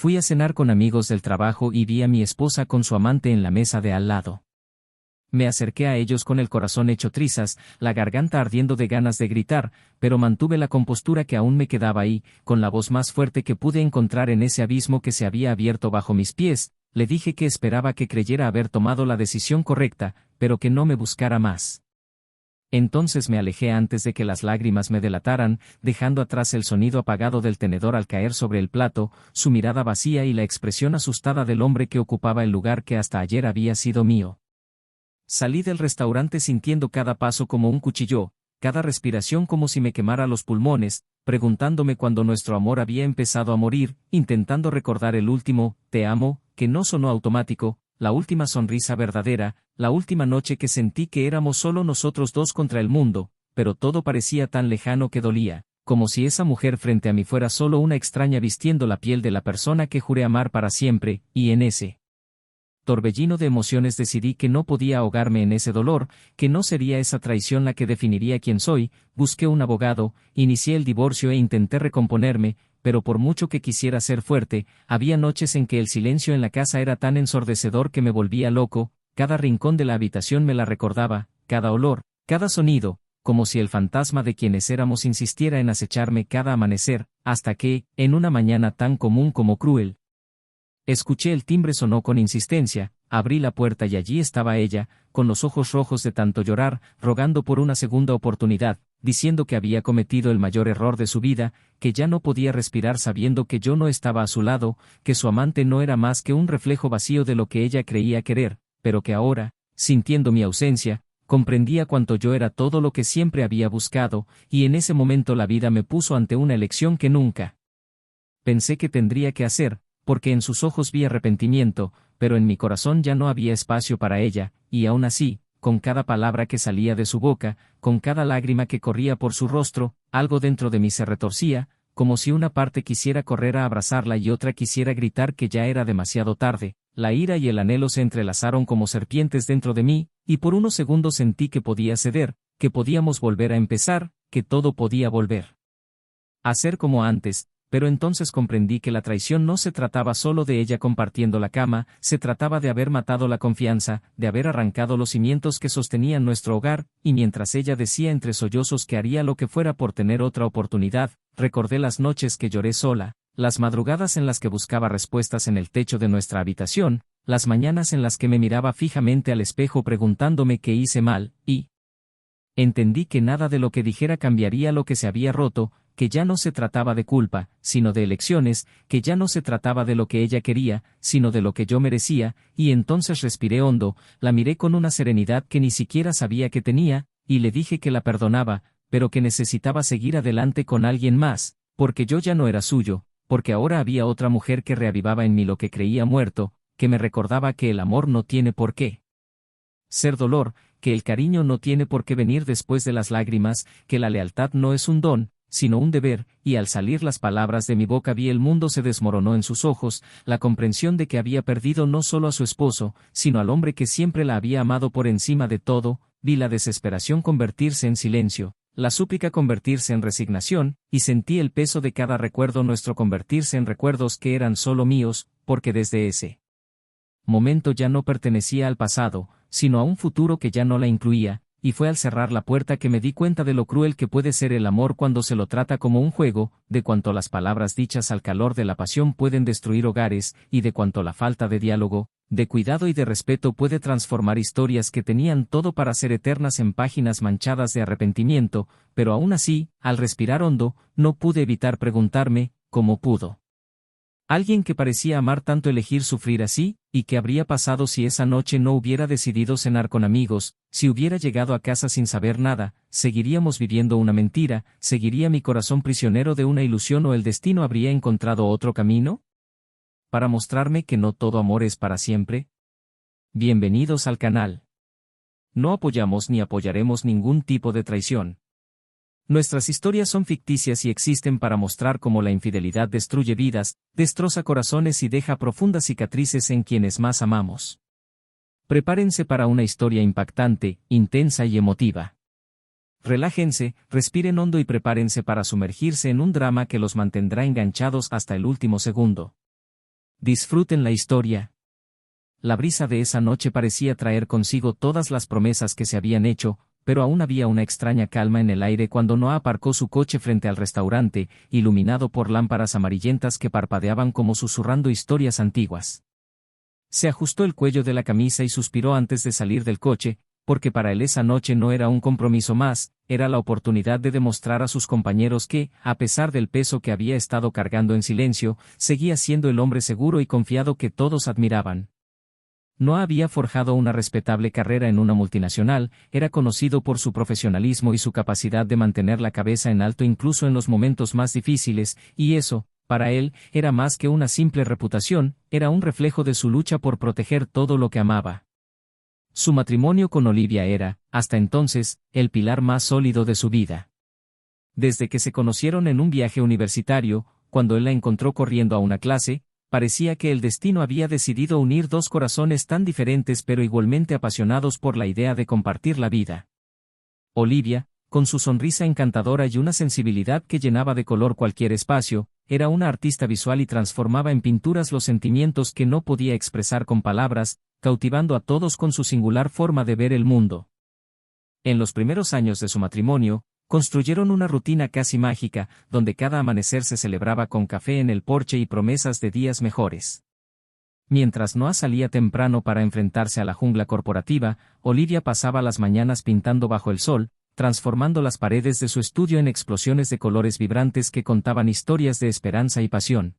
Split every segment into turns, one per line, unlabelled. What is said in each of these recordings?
Fui a cenar con amigos del trabajo y vi a mi esposa con su amante en la mesa de al lado. Me acerqué a ellos con el corazón hecho trizas, la garganta ardiendo de ganas de gritar, pero mantuve la compostura que aún me quedaba y, con la voz más fuerte que pude encontrar en ese abismo que se había abierto bajo mis pies, le dije que esperaba que creyera haber tomado la decisión correcta, pero que no me buscara más. Entonces me alejé antes de que las lágrimas me delataran, dejando atrás el sonido apagado del tenedor al caer sobre el plato, su mirada vacía y la expresión asustada del hombre que ocupaba el lugar que hasta ayer había sido mío. Salí del restaurante sintiendo cada paso como un cuchillo, cada respiración como si me quemara los pulmones, preguntándome cuándo nuestro amor había empezado a morir, intentando recordar el último «te amo», que no sonó automático, la última sonrisa verdadera, la última noche que sentí que éramos solo nosotros dos contra el mundo, pero todo parecía tan lejano que dolía, como si esa mujer frente a mí fuera solo una extraña vistiendo la piel de la persona que juré amar para siempre, y en ese torbellino de emociones decidí que no podía ahogarme en ese dolor, que no sería esa traición la que definiría quién soy, busqué un abogado, inicié el divorcio e intenté recomponerme, pero por mucho que quisiera ser fuerte, había noches en que el silencio en la casa era tan ensordecedor que me volvía loco, cada rincón de la habitación me la recordaba, cada olor, cada sonido, como si el fantasma de quienes éramos insistiera en acecharme cada amanecer, hasta que, en una mañana tan común como cruel, escuché el timbre sonó con insistencia, abrí la puerta y allí estaba ella, con los ojos rojos de tanto llorar, rogando por una segunda oportunidad, diciendo que había cometido el mayor error de su vida, que ya no podía respirar sabiendo que yo no estaba a su lado, que su amante no era más que un reflejo vacío de lo que ella creía querer, pero que ahora, sintiendo mi ausencia, comprendía cuánto yo era todo lo que siempre había buscado, y en ese momento la vida me puso ante una elección que nunca pensé que tendría que hacer, porque en sus ojos vi arrepentimiento, pero en mi corazón ya no había espacio para ella, y aún así, con cada palabra que salía de su boca, con cada lágrima que corría por su rostro, algo dentro de mí se retorcía, como si una parte quisiera correr a abrazarla y otra quisiera gritar que ya era demasiado tarde. La ira y el anhelo se entrelazaron como serpientes dentro de mí, y por unos segundos sentí que podía ceder, que podíamos volver a empezar, que todo podía volver a ser como antes. Pero entonces comprendí que la traición no se trataba solo de ella compartiendo la cama, se trataba de haber matado la confianza, de haber arrancado los cimientos que sostenían nuestro hogar, y mientras ella decía entre sollozos que haría lo que fuera por tener otra oportunidad, recordé las noches que lloré sola, las madrugadas en las que buscaba respuestas en el techo de nuestra habitación, las mañanas en las que me miraba fijamente al espejo preguntándome qué hice mal, y entendí que nada de lo que dijera cambiaría lo que se había roto, que ya no se trataba de culpa, sino de elecciones, que ya no se trataba de lo que ella quería, sino de lo que yo merecía, y entonces respiré hondo, la miré con una serenidad que ni siquiera sabía que tenía, y le dije que la perdonaba, pero que necesitaba seguir adelante con alguien más, porque yo ya no era suyo, porque ahora había otra mujer que reavivaba en mí lo que creía muerto, que me recordaba que el amor no tiene por qué ser dolor, que el cariño no tiene por qué venir después de las lágrimas, que la lealtad no es un don, sino un deber, y al salir las palabras de mi boca vi el mundo se desmoronó en sus ojos, la comprensión de que había perdido no solo a su esposo, sino al hombre que siempre la había amado por encima de todo, vi la desesperación convertirse en silencio, la súplica convertirse en resignación, y sentí el peso de cada recuerdo nuestro convertirse en recuerdos que eran solo míos, porque desde ese momento ya no pertenecía al pasado, sino a un futuro que ya no la incluía, y fue al cerrar la puerta que me di cuenta de lo cruel que puede ser el amor cuando se lo trata como un juego, de cuanto las palabras dichas al calor de la pasión pueden destruir hogares, y de cuanto la falta de diálogo, de cuidado y de respeto puede transformar historias que tenían todo para ser eternas en páginas manchadas de arrepentimiento, pero aún así, al respirar hondo, no pude evitar preguntarme, ¿cómo pudo alguien que parecía amar tanto elegir sufrir así? ¿Y qué habría pasado si esa noche no hubiera decidido cenar con amigos, si hubiera llegado a casa sin saber nada? ¿Seguiríamos viviendo una mentira? ¿Seguiría mi corazón prisionero de una ilusión o el destino habría encontrado otro camino para mostrarme que no todo amor es para siempre? Bienvenidos al canal. No apoyamos ni apoyaremos ningún tipo de traición. Nuestras historias son ficticias y existen para mostrar cómo la infidelidad destruye vidas, destroza corazones y deja profundas cicatrices en quienes más amamos. Prepárense para una historia impactante, intensa y emotiva. Relájense, respiren hondo y prepárense para sumergirse en un drama que los mantendrá enganchados hasta el último segundo. Disfruten la historia. La brisa de esa noche parecía traer consigo todas las promesas que se habían hecho, pero aún había una extraña calma en el aire cuando Noah aparcó su coche frente al restaurante, iluminado por lámparas amarillentas que parpadeaban como susurrando historias antiguas. Se ajustó el cuello de la camisa y suspiró antes de salir del coche, porque para él esa noche no era un compromiso más, era la oportunidad de demostrar a sus compañeros que, a pesar del peso que había estado cargando en silencio, seguía siendo el hombre seguro y confiado que todos admiraban. No había forjado una respetable carrera en una multinacional, era conocido por su profesionalismo y su capacidad de mantener la cabeza en alto incluso en los momentos más difíciles, y eso, para él, era más que una simple reputación, era un reflejo de su lucha por proteger todo lo que amaba. Su matrimonio con Olivia era, hasta entonces, el pilar más sólido de su vida. Desde que se conocieron en un viaje universitario, cuando él la encontró corriendo a una clase, parecía que el destino había decidido unir dos corazones tan diferentes pero igualmente apasionados por la idea de compartir la vida. Olivia, con su sonrisa encantadora y una sensibilidad que llenaba de color cualquier espacio, era una artista visual y transformaba en pinturas los sentimientos que no podía expresar con palabras, cautivando a todos con su singular forma de ver el mundo. En los primeros años de su matrimonio, construyeron una rutina casi mágica, donde cada amanecer se celebraba con café en el porche y promesas de días mejores. Mientras Noah salía temprano para enfrentarse a la jungla corporativa, Olivia pasaba las mañanas pintando bajo el sol, transformando las paredes de su estudio en explosiones de colores vibrantes que contaban historias de esperanza y pasión.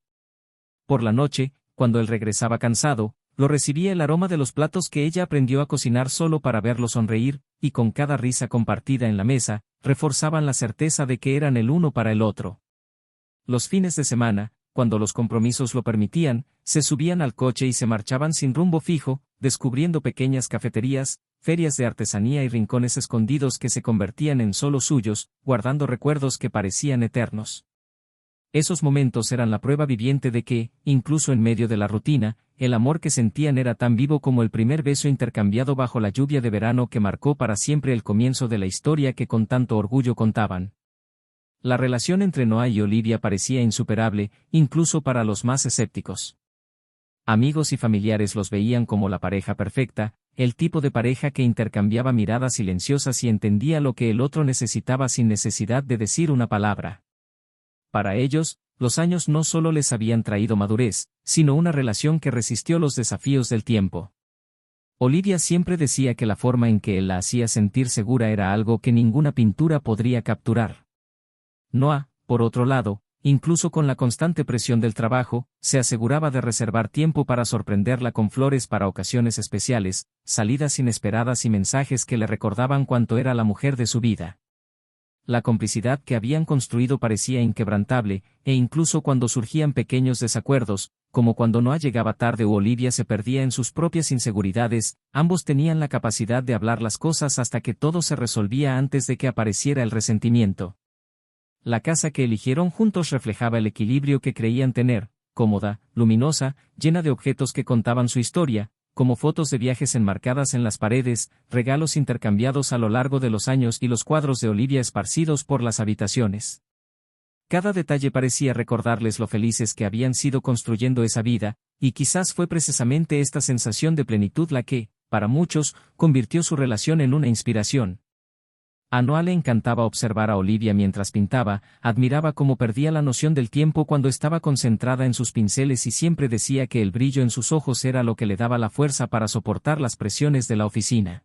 Por la noche, cuando él regresaba cansado, lo recibía el aroma de los platos que ella aprendió a cocinar solo para verlo sonreír, y con cada risa compartida en la mesa, reforzaban la certeza de que eran el uno para el otro. Los fines de semana, cuando los compromisos lo permitían, se subían al coche y se marchaban sin rumbo fijo, descubriendo pequeñas cafeterías, ferias de artesanía y rincones escondidos que se convertían en solo suyos, guardando recuerdos que parecían eternos. Esos momentos eran la prueba viviente de que, incluso en medio de la rutina, el amor que sentían era tan vivo como el primer beso intercambiado bajo la lluvia de verano que marcó para siempre el comienzo de la historia que con tanto orgullo contaban. La relación entre Noah y Olivia parecía insuperable, incluso para los más escépticos. Amigos y familiares los veían como la pareja perfecta, el tipo de pareja que intercambiaba miradas silenciosas y entendía lo que el otro necesitaba sin necesidad de decir una palabra. Para ellos, los años no solo les habían traído madurez, sino una relación que resistió los desafíos del tiempo. Olivia siempre decía que la forma en que él la hacía sentir segura era algo que ninguna pintura podría capturar. Noah, por otro lado, incluso con la constante presión del trabajo, se aseguraba de reservar tiempo para sorprenderla con flores para ocasiones especiales, salidas inesperadas y mensajes que le recordaban cuánto era la mujer de su vida. La complicidad que habían construido parecía inquebrantable, e incluso cuando surgían pequeños desacuerdos, como cuando Noah llegaba tarde o Olivia se perdía en sus propias inseguridades, ambos tenían la capacidad de hablar las cosas hasta que todo se resolvía antes de que apareciera el resentimiento. La casa que eligieron juntos reflejaba el equilibrio que creían tener, cómoda, luminosa, llena de objetos que contaban su historia, como fotos de viajes enmarcadas en las paredes, regalos intercambiados a lo largo de los años y los cuadros de Olivia esparcidos por las habitaciones. Cada detalle parecía recordarles lo felices que habían sido construyendo esa vida, y quizás fue precisamente esta sensación de plenitud la que, para muchos, convirtió su relación en una inspiración. A Noah le encantaba observar a Olivia mientras pintaba, admiraba cómo perdía la noción del tiempo cuando estaba concentrada en sus pinceles y siempre decía que el brillo en sus ojos era lo que le daba la fuerza para soportar las presiones de la oficina.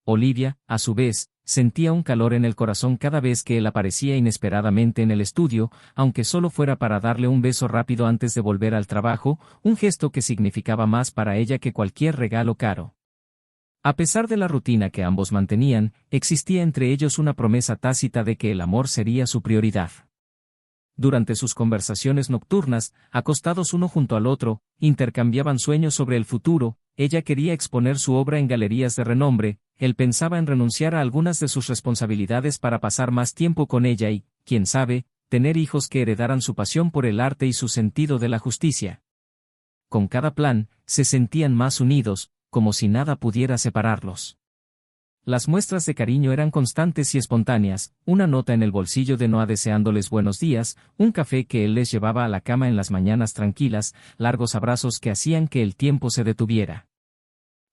Olivia, a su vez, sentía un calor en el corazón cada vez que él aparecía inesperadamente en el estudio, aunque solo fuera para darle un beso rápido antes de volver al trabajo, un gesto que significaba más para ella que cualquier regalo caro. A pesar de la rutina que ambos mantenían, existía entre ellos una promesa tácita de que el amor sería su prioridad. Durante sus conversaciones nocturnas, acostados uno junto al otro, intercambiaban sueños sobre el futuro, ella quería exponer su obra en galerías de renombre, él pensaba en renunciar a algunas de sus responsabilidades para pasar más tiempo con ella y, quién sabe, tener hijos que heredaran su pasión por el arte y su sentido de la justicia. Con cada plan, se sentían más unidos, como si nada pudiera separarlos. Las muestras de cariño eran constantes y espontáneas, una nota en el bolsillo de Noah deseándoles buenos días, un café que él les llevaba a la cama en las mañanas tranquilas, largos abrazos que hacían que el tiempo se detuviera.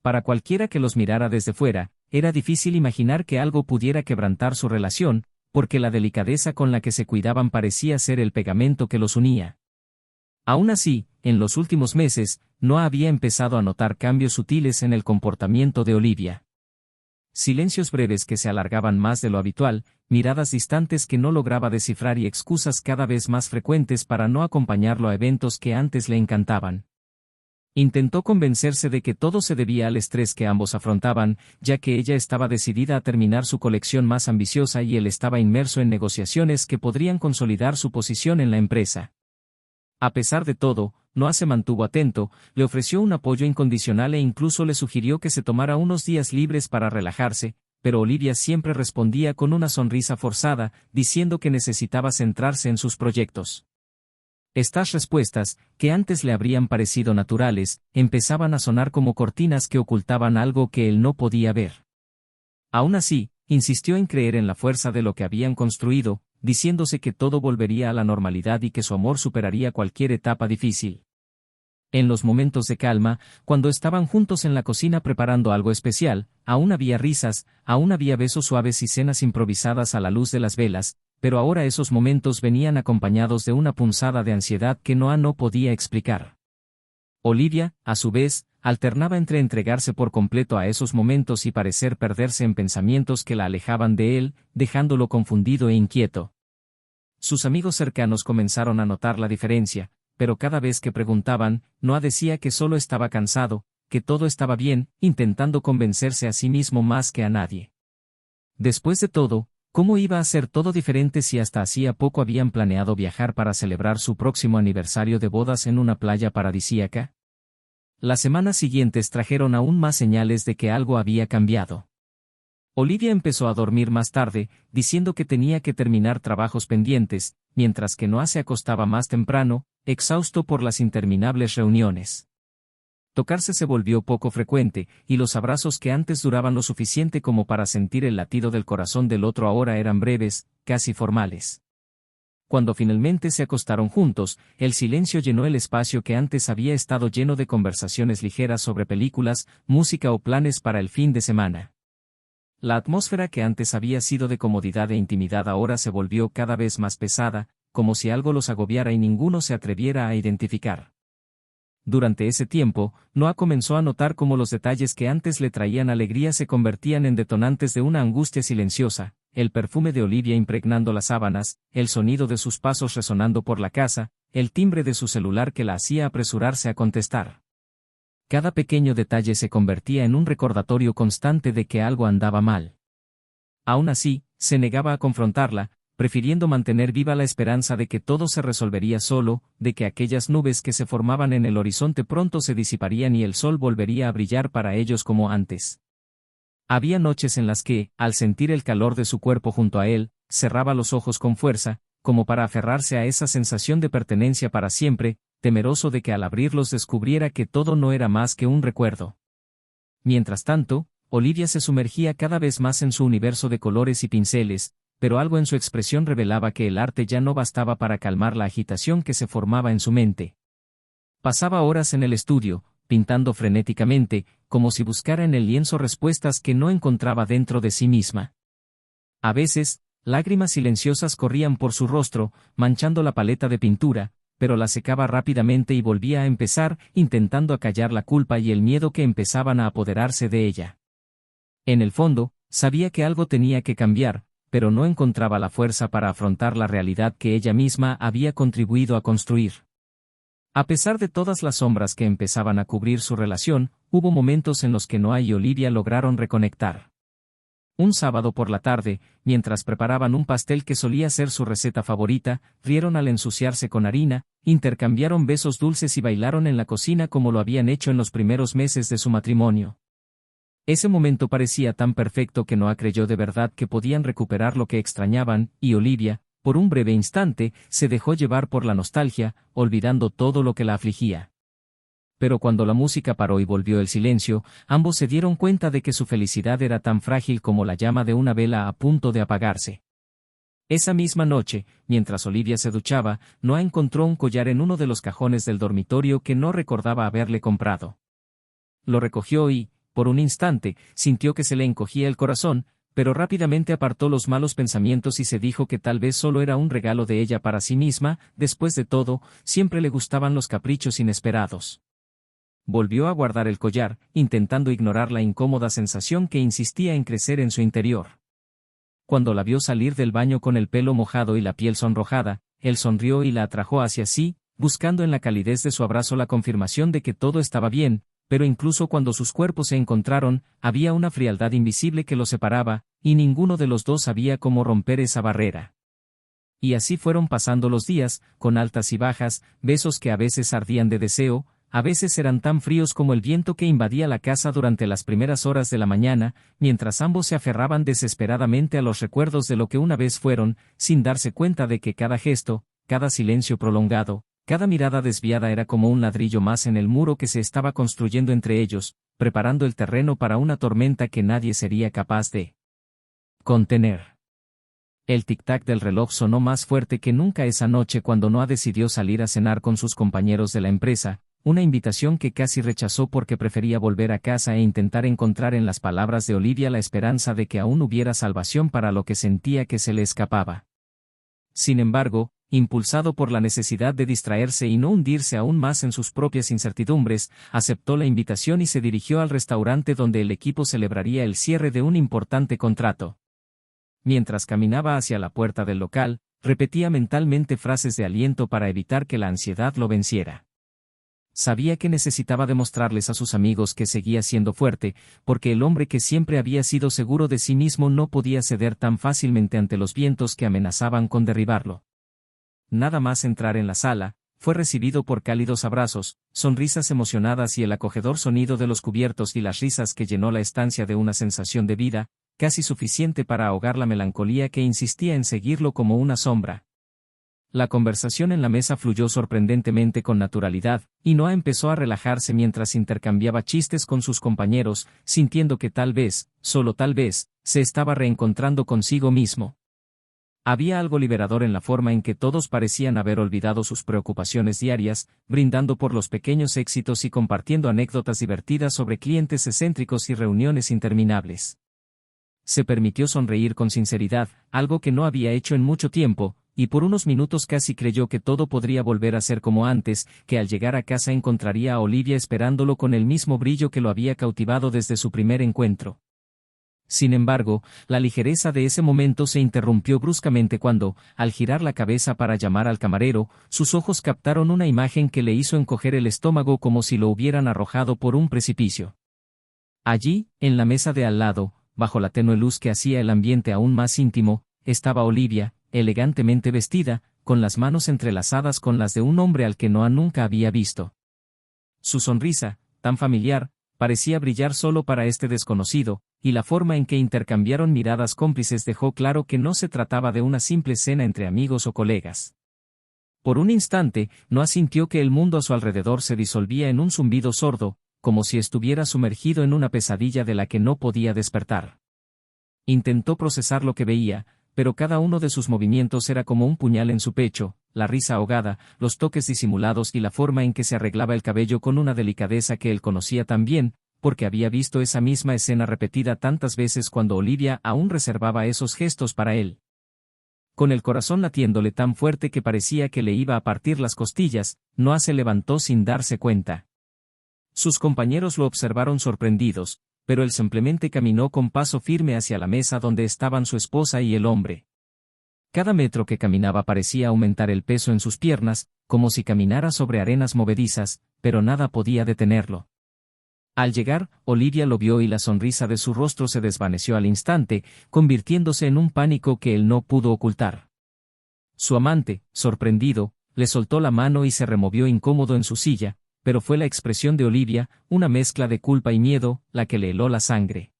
Para cualquiera que los mirara desde fuera, era difícil imaginar que algo pudiera quebrantar su relación, porque la delicadeza con la que se cuidaban parecía ser el pegamento que los unía. Aún así, en los últimos meses, Noah había empezado a notar cambios sutiles en el comportamiento de Olivia. Silencios breves que se alargaban más de lo habitual, miradas distantes que no lograba descifrar y excusas cada vez más frecuentes para no acompañarlo a eventos que antes le encantaban. Intentó convencerse de que todo se debía al estrés que ambos afrontaban, ya que ella estaba decidida a terminar su colección más ambiciosa y él estaba inmerso en negociaciones que podrían consolidar su posición en la empresa. A pesar de todo, Noah se mantuvo atento, le ofreció un apoyo incondicional e incluso le sugirió que se tomara unos días libres para relajarse, pero Olivia siempre respondía con una sonrisa forzada, diciendo que necesitaba centrarse en sus proyectos. Estas respuestas, que antes le habrían parecido naturales, empezaban a sonar como cortinas que ocultaban algo que él no podía ver. Aún así, insistió en creer en la fuerza de lo que habían construido, diciéndose que todo volvería a la normalidad y que su amor superaría cualquier etapa difícil. En los momentos de calma, cuando estaban juntos en la cocina preparando algo especial, aún había risas, aún había besos suaves y cenas improvisadas a la luz de las velas, pero ahora esos momentos venían acompañados de una punzada de ansiedad que Noah no podía explicar. Olivia, a su vez, alternaba entre entregarse por completo a esos momentos y parecer perderse en pensamientos que la alejaban de él, dejándolo confundido e inquieto. Sus amigos cercanos comenzaron a notar la diferencia, pero cada vez que preguntaban, Noah decía que solo estaba cansado, que todo estaba bien, intentando convencerse a sí mismo más que a nadie. Después de todo, ¿cómo iba a ser todo diferente si hasta hacía poco habían planeado viajar para celebrar su próximo aniversario de bodas en una playa paradisíaca? Las semanas siguientes trajeron aún más señales de que algo había cambiado. Olivia empezó a dormir más tarde, diciendo que tenía que terminar trabajos pendientes, mientras que Noah se acostaba más temprano, exhausto por las interminables reuniones. Tocarse se volvió poco frecuente, y los abrazos que antes duraban lo suficiente como para sentir el latido del corazón del otro ahora eran breves, casi formales. Cuando finalmente se acostaron juntos, el silencio llenó el espacio que antes había estado lleno de conversaciones ligeras sobre películas, música o planes para el fin de semana. La atmósfera que antes había sido de comodidad e intimidad ahora se volvió cada vez más pesada, como si algo los agobiara y ninguno se atreviera a identificar. Durante ese tiempo, Noah comenzó a notar cómo los detalles que antes le traían alegría se convertían en detonantes de una angustia silenciosa, el perfume de Olivia impregnando las sábanas, el sonido de sus pasos resonando por la casa, el timbre de su celular que la hacía apresurarse a contestar. Cada pequeño detalle se convertía en un recordatorio constante de que algo andaba mal. Aún así, se negaba a confrontarla, prefiriendo mantener viva la esperanza de que todo se resolvería solo, de que aquellas nubes que se formaban en el horizonte pronto se disiparían y el sol volvería a brillar para ellos como antes. Había noches en las que, al sentir el calor de su cuerpo junto a él, cerraba los ojos con fuerza, como para aferrarse a esa sensación de pertenencia para siempre, temeroso de que al abrirlos descubriera que todo no era más que un recuerdo. Mientras tanto, Olivia se sumergía cada vez más en su universo de colores y pinceles, pero algo en su expresión revelaba que el arte ya no bastaba para calmar la agitación que se formaba en su mente. Pasaba horas en el estudio, pintando frenéticamente, como si buscara en el lienzo respuestas que no encontraba dentro de sí misma. A veces, lágrimas silenciosas corrían por su rostro, manchando la paleta de pintura, pero la secaba rápidamente y volvía a empezar, intentando acallar la culpa y el miedo que empezaban a apoderarse de ella. En el fondo, sabía que algo tenía que cambiar, pero no encontraba la fuerza para afrontar la realidad que ella misma había contribuido a construir. A pesar de todas las sombras que empezaban a cubrir su relación, hubo momentos en los que Noah y Olivia lograron reconectar. Un sábado por la tarde, mientras preparaban un pastel que solía ser su receta favorita, rieron al ensuciarse con harina, intercambiaron besos dulces y bailaron en la cocina como lo habían hecho en los primeros meses de su matrimonio. Ese momento parecía tan perfecto que Noah creyó de verdad que podían recuperar lo que extrañaban, y Olivia, por un breve instante, se dejó llevar por la nostalgia, olvidando todo lo que la afligía. Pero cuando la música paró y volvió el silencio, ambos se dieron cuenta de que su felicidad era tan frágil como la llama de una vela a punto de apagarse. Esa misma noche, mientras Olivia se duchaba, Noah encontró un collar en uno de los cajones del dormitorio que no recordaba haberle comprado. Lo recogió y, por un instante, sintió que se le encogía el corazón, pero rápidamente apartó los malos pensamientos y se dijo que tal vez solo era un regalo de ella para sí misma. Después de todo, siempre le gustaban los caprichos inesperados. Volvió a guardar el collar, intentando ignorar la incómoda sensación que insistía en crecer en su interior. Cuando la vio salir del baño con el pelo mojado y la piel sonrojada, él sonrió y la atrajo hacia sí, buscando en la calidez de su abrazo la confirmación de que todo estaba bien, pero incluso cuando sus cuerpos se encontraron, había una frialdad invisible que los separaba, y ninguno de los dos sabía cómo romper esa barrera. Y así fueron pasando los días, con altas y bajas, besos que a veces ardían de deseo, a veces eran tan fríos como el viento que invadía la casa durante las primeras horas de la mañana, mientras ambos se aferraban desesperadamente a los recuerdos de lo que una vez fueron, sin darse cuenta de que cada gesto, cada silencio prolongado, cada mirada desviada era como un ladrillo más en el muro que se estaba construyendo entre ellos, preparando el terreno para una tormenta que nadie sería capaz de contener. El tic-tac del reloj sonó más fuerte que nunca esa noche cuando Noah decidió salir a cenar con sus compañeros de la empresa, una invitación que casi rechazó porque prefería volver a casa e intentar encontrar en las palabras de Olivia la esperanza de que aún hubiera salvación para lo que sentía que se le escapaba. Sin embargo, impulsado por la necesidad de distraerse y no hundirse aún más en sus propias incertidumbres, aceptó la invitación y se dirigió al restaurante donde el equipo celebraría el cierre de un importante contrato. Mientras caminaba hacia la puerta del local, repetía mentalmente frases de aliento para evitar que la ansiedad lo venciera. Sabía que necesitaba demostrarles a sus amigos que seguía siendo fuerte, porque el hombre que siempre había sido seguro de sí mismo no podía ceder tan fácilmente ante los vientos que amenazaban con derribarlo. Nada más entrar en la sala, fue recibido por cálidos abrazos, sonrisas emocionadas y el acogedor sonido de los cubiertos y las risas que llenó la estancia de una sensación de vida, casi suficiente para ahogar la melancolía que insistía en seguirlo como una sombra. La conversación en la mesa fluyó sorprendentemente con naturalidad, y Noah empezó a relajarse mientras intercambiaba chistes con sus compañeros, sintiendo que tal vez, solo tal vez, se estaba reencontrando consigo mismo. Había algo liberador en la forma en que todos parecían haber olvidado sus preocupaciones diarias, brindando por los pequeños éxitos y compartiendo anécdotas divertidas sobre clientes excéntricos y reuniones interminables. Se permitió sonreír con sinceridad, algo que no había hecho en mucho tiempo, y por unos minutos casi creyó que todo podría volver a ser como antes, que al llegar a casa encontraría a Olivia esperándolo con el mismo brillo que lo había cautivado desde su primer encuentro. Sin embargo, la ligereza de ese momento se interrumpió bruscamente cuando, al girar la cabeza para llamar al camarero, sus ojos captaron una imagen que le hizo encoger el estómago como si lo hubieran arrojado por un precipicio. Allí, en la mesa de al lado, bajo la tenue luz que hacía el ambiente aún más íntimo, estaba Olivia, elegantemente vestida, con las manos entrelazadas con las de un hombre al que Noah nunca había visto. Su sonrisa, tan familiar, parecía brillar solo para este desconocido, y la forma en que intercambiaron miradas cómplices dejó claro que no se trataba de una simple cena entre amigos o colegas. Por un instante, Noah sintió que el mundo a su alrededor se disolvía en un zumbido sordo, como si estuviera sumergido en una pesadilla de la que no podía despertar. Intentó procesar lo que veía, pero cada uno de sus movimientos era como un puñal en su pecho, la risa ahogada, los toques disimulados y la forma en que se arreglaba el cabello con una delicadeza que él conocía tan bien, porque había visto esa misma escena repetida tantas veces cuando Olivia aún reservaba esos gestos para él. Con el corazón latiéndole tan fuerte que parecía que le iba a partir las costillas, Noah se levantó sin darse cuenta. Sus compañeros lo observaron sorprendidos, pero él simplemente caminó con paso firme hacia la mesa donde estaban su esposa y el hombre. Cada metro que caminaba parecía aumentar el peso en sus piernas, como si caminara sobre arenas movedizas, pero nada podía detenerlo. Al llegar, Olivia lo vio y la sonrisa de su rostro se desvaneció al instante, convirtiéndose en un pánico que él no pudo ocultar. Su amante, sorprendido, le soltó la mano y se removió incómodo en su silla, pero fue la expresión de Olivia, una mezcla de culpa y miedo, la que le heló la sangre.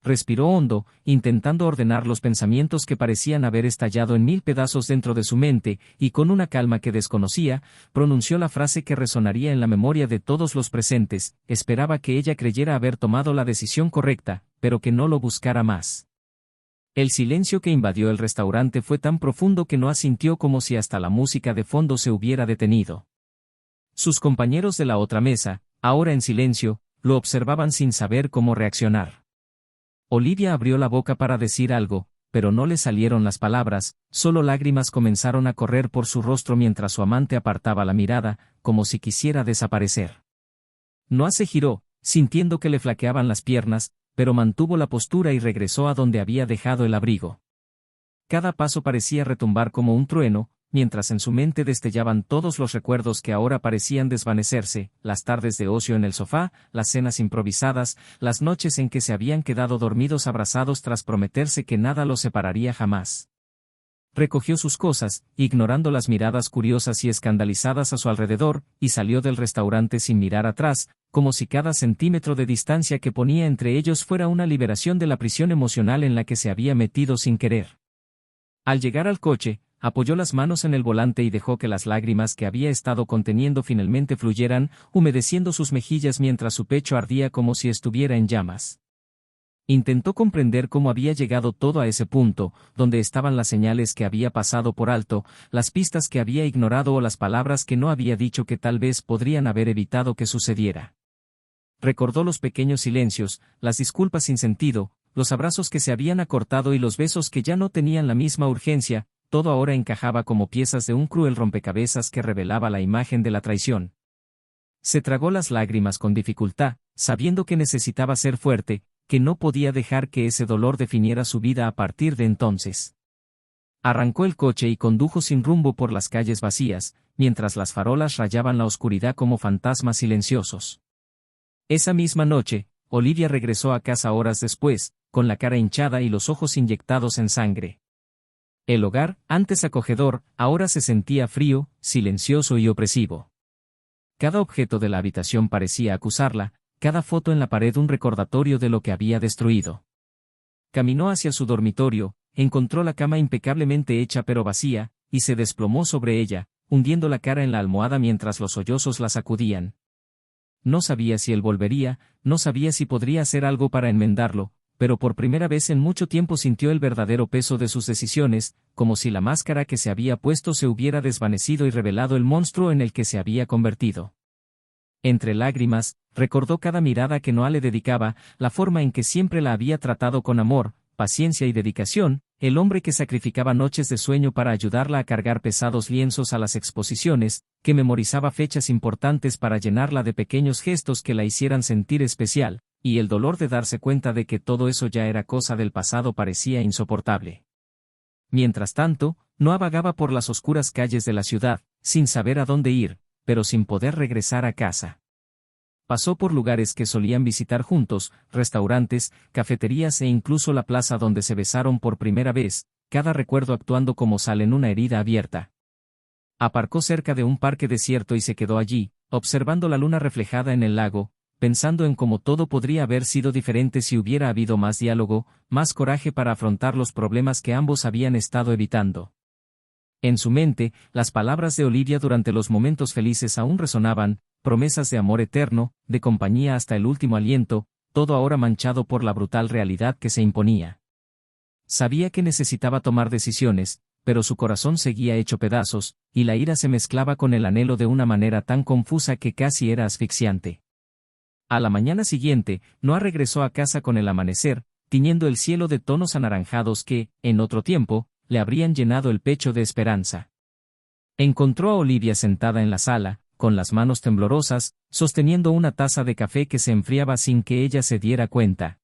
Respiró hondo, intentando ordenar los pensamientos que parecían haber estallado en 1000 pedazos dentro de su mente, y con una calma que desconocía, pronunció la frase que resonaría en la memoria de todos los presentes: esperaba que ella creyera haber tomado la decisión correcta, pero que no lo buscara más. El silencio que invadió el restaurante fue tan profundo que no asintió, como si hasta la música de fondo se hubiera detenido. Sus compañeros de la otra mesa, ahora en silencio, lo observaban sin saber cómo reaccionar. Olivia abrió la boca para decir algo, pero no le salieron las palabras, solo lágrimas comenzaron a correr por su rostro mientras su amante apartaba la mirada, como si quisiera desaparecer. Noah se giró, sintiendo que le flaqueaban las piernas, pero mantuvo la postura y regresó a donde había dejado el abrigo. Cada paso parecía retumbar como un trueno, mientras en su mente destellaban todos los recuerdos que ahora parecían desvanecerse: las tardes de ocio en el sofá, las cenas improvisadas, las noches en que se habían quedado dormidos abrazados tras prometerse que nada los separaría jamás. Recogió sus cosas, ignorando las miradas curiosas y escandalizadas a su alrededor, y salió del restaurante sin mirar atrás, como si cada centímetro de distancia que ponía entre ellos fuera una liberación de la prisión emocional en la que se había metido sin querer. Al llegar al coche, apoyó las manos en el volante y dejó que las lágrimas que había estado conteniendo finalmente fluyeran, humedeciendo sus mejillas mientras su pecho ardía como si estuviera en llamas. Intentó comprender cómo había llegado todo a ese punto, donde estaban las señales que había pasado por alto, las pistas que había ignorado o las palabras que no había dicho que tal vez podrían haber evitado que sucediera. Recordó los pequeños silencios, las disculpas sin sentido, los abrazos que se habían acortado y los besos que ya no tenían la misma urgencia. Todo ahora encajaba como piezas de un cruel rompecabezas que revelaba la imagen de la traición. Se tragó las lágrimas con dificultad, sabiendo que necesitaba ser fuerte, que no podía dejar que ese dolor definiera su vida a partir de entonces. Arrancó el coche y condujo sin rumbo por las calles vacías, mientras las farolas rayaban la oscuridad como fantasmas silenciosos. Esa misma noche, Olivia regresó a casa horas después, con la cara hinchada y los ojos inyectados en sangre. El hogar, antes acogedor, ahora se sentía frío, silencioso y opresivo. Cada objeto de la habitación parecía acusarla, cada foto en la pared un recordatorio de lo que había destruido. Caminó hacia su dormitorio, encontró la cama impecablemente hecha pero vacía, y se desplomó sobre ella, hundiendo la cara en la almohada mientras los sollozos la sacudían. No sabía si él volvería, no sabía si podría hacer algo para enmendarlo, pero por primera vez en mucho tiempo sintió el verdadero peso de sus decisiones, como si la máscara que se había puesto se hubiera desvanecido y revelado el monstruo en el que se había convertido. Entre lágrimas, recordó cada mirada que Noah le dedicaba, la forma en que siempre la había tratado con amor, paciencia y dedicación, el hombre que sacrificaba noches de sueño para ayudarla a cargar pesados lienzos a las exposiciones, que memorizaba fechas importantes para llenarla de pequeños gestos que la hicieran sentir especial, y el dolor de darse cuenta de que todo eso ya era cosa del pasado parecía insoportable. Mientras tanto, Noah vagaba por las oscuras calles de la ciudad, sin saber a dónde ir, pero sin poder regresar a casa. Pasó por lugares que solían visitar juntos, restaurantes, cafeterías e incluso la plaza donde se besaron por primera vez, cada recuerdo actuando como sal en una herida abierta. Aparcó cerca de un parque desierto y se quedó allí, observando la luna reflejada en el lago, pensando en cómo todo podría haber sido diferente si hubiera habido más diálogo, más coraje para afrontar los problemas que ambos habían estado evitando. En su mente, las palabras de Olivia durante los momentos felices aún resonaban, promesas de amor eterno, de compañía hasta el último aliento, todo ahora manchado por la brutal realidad que se imponía. Sabía que necesitaba tomar decisiones, pero su corazón seguía hecho pedazos, y la ira se mezclaba con el anhelo de una manera tan confusa que casi era asfixiante. A la mañana siguiente, Noah regresó a casa con el amanecer, tiñendo el cielo de tonos anaranjados que, en otro tiempo, le habrían llenado el pecho de esperanza. Encontró a Olivia sentada en la sala, con las manos temblorosas, sosteniendo una taza de café que se enfriaba sin que ella se diera cuenta.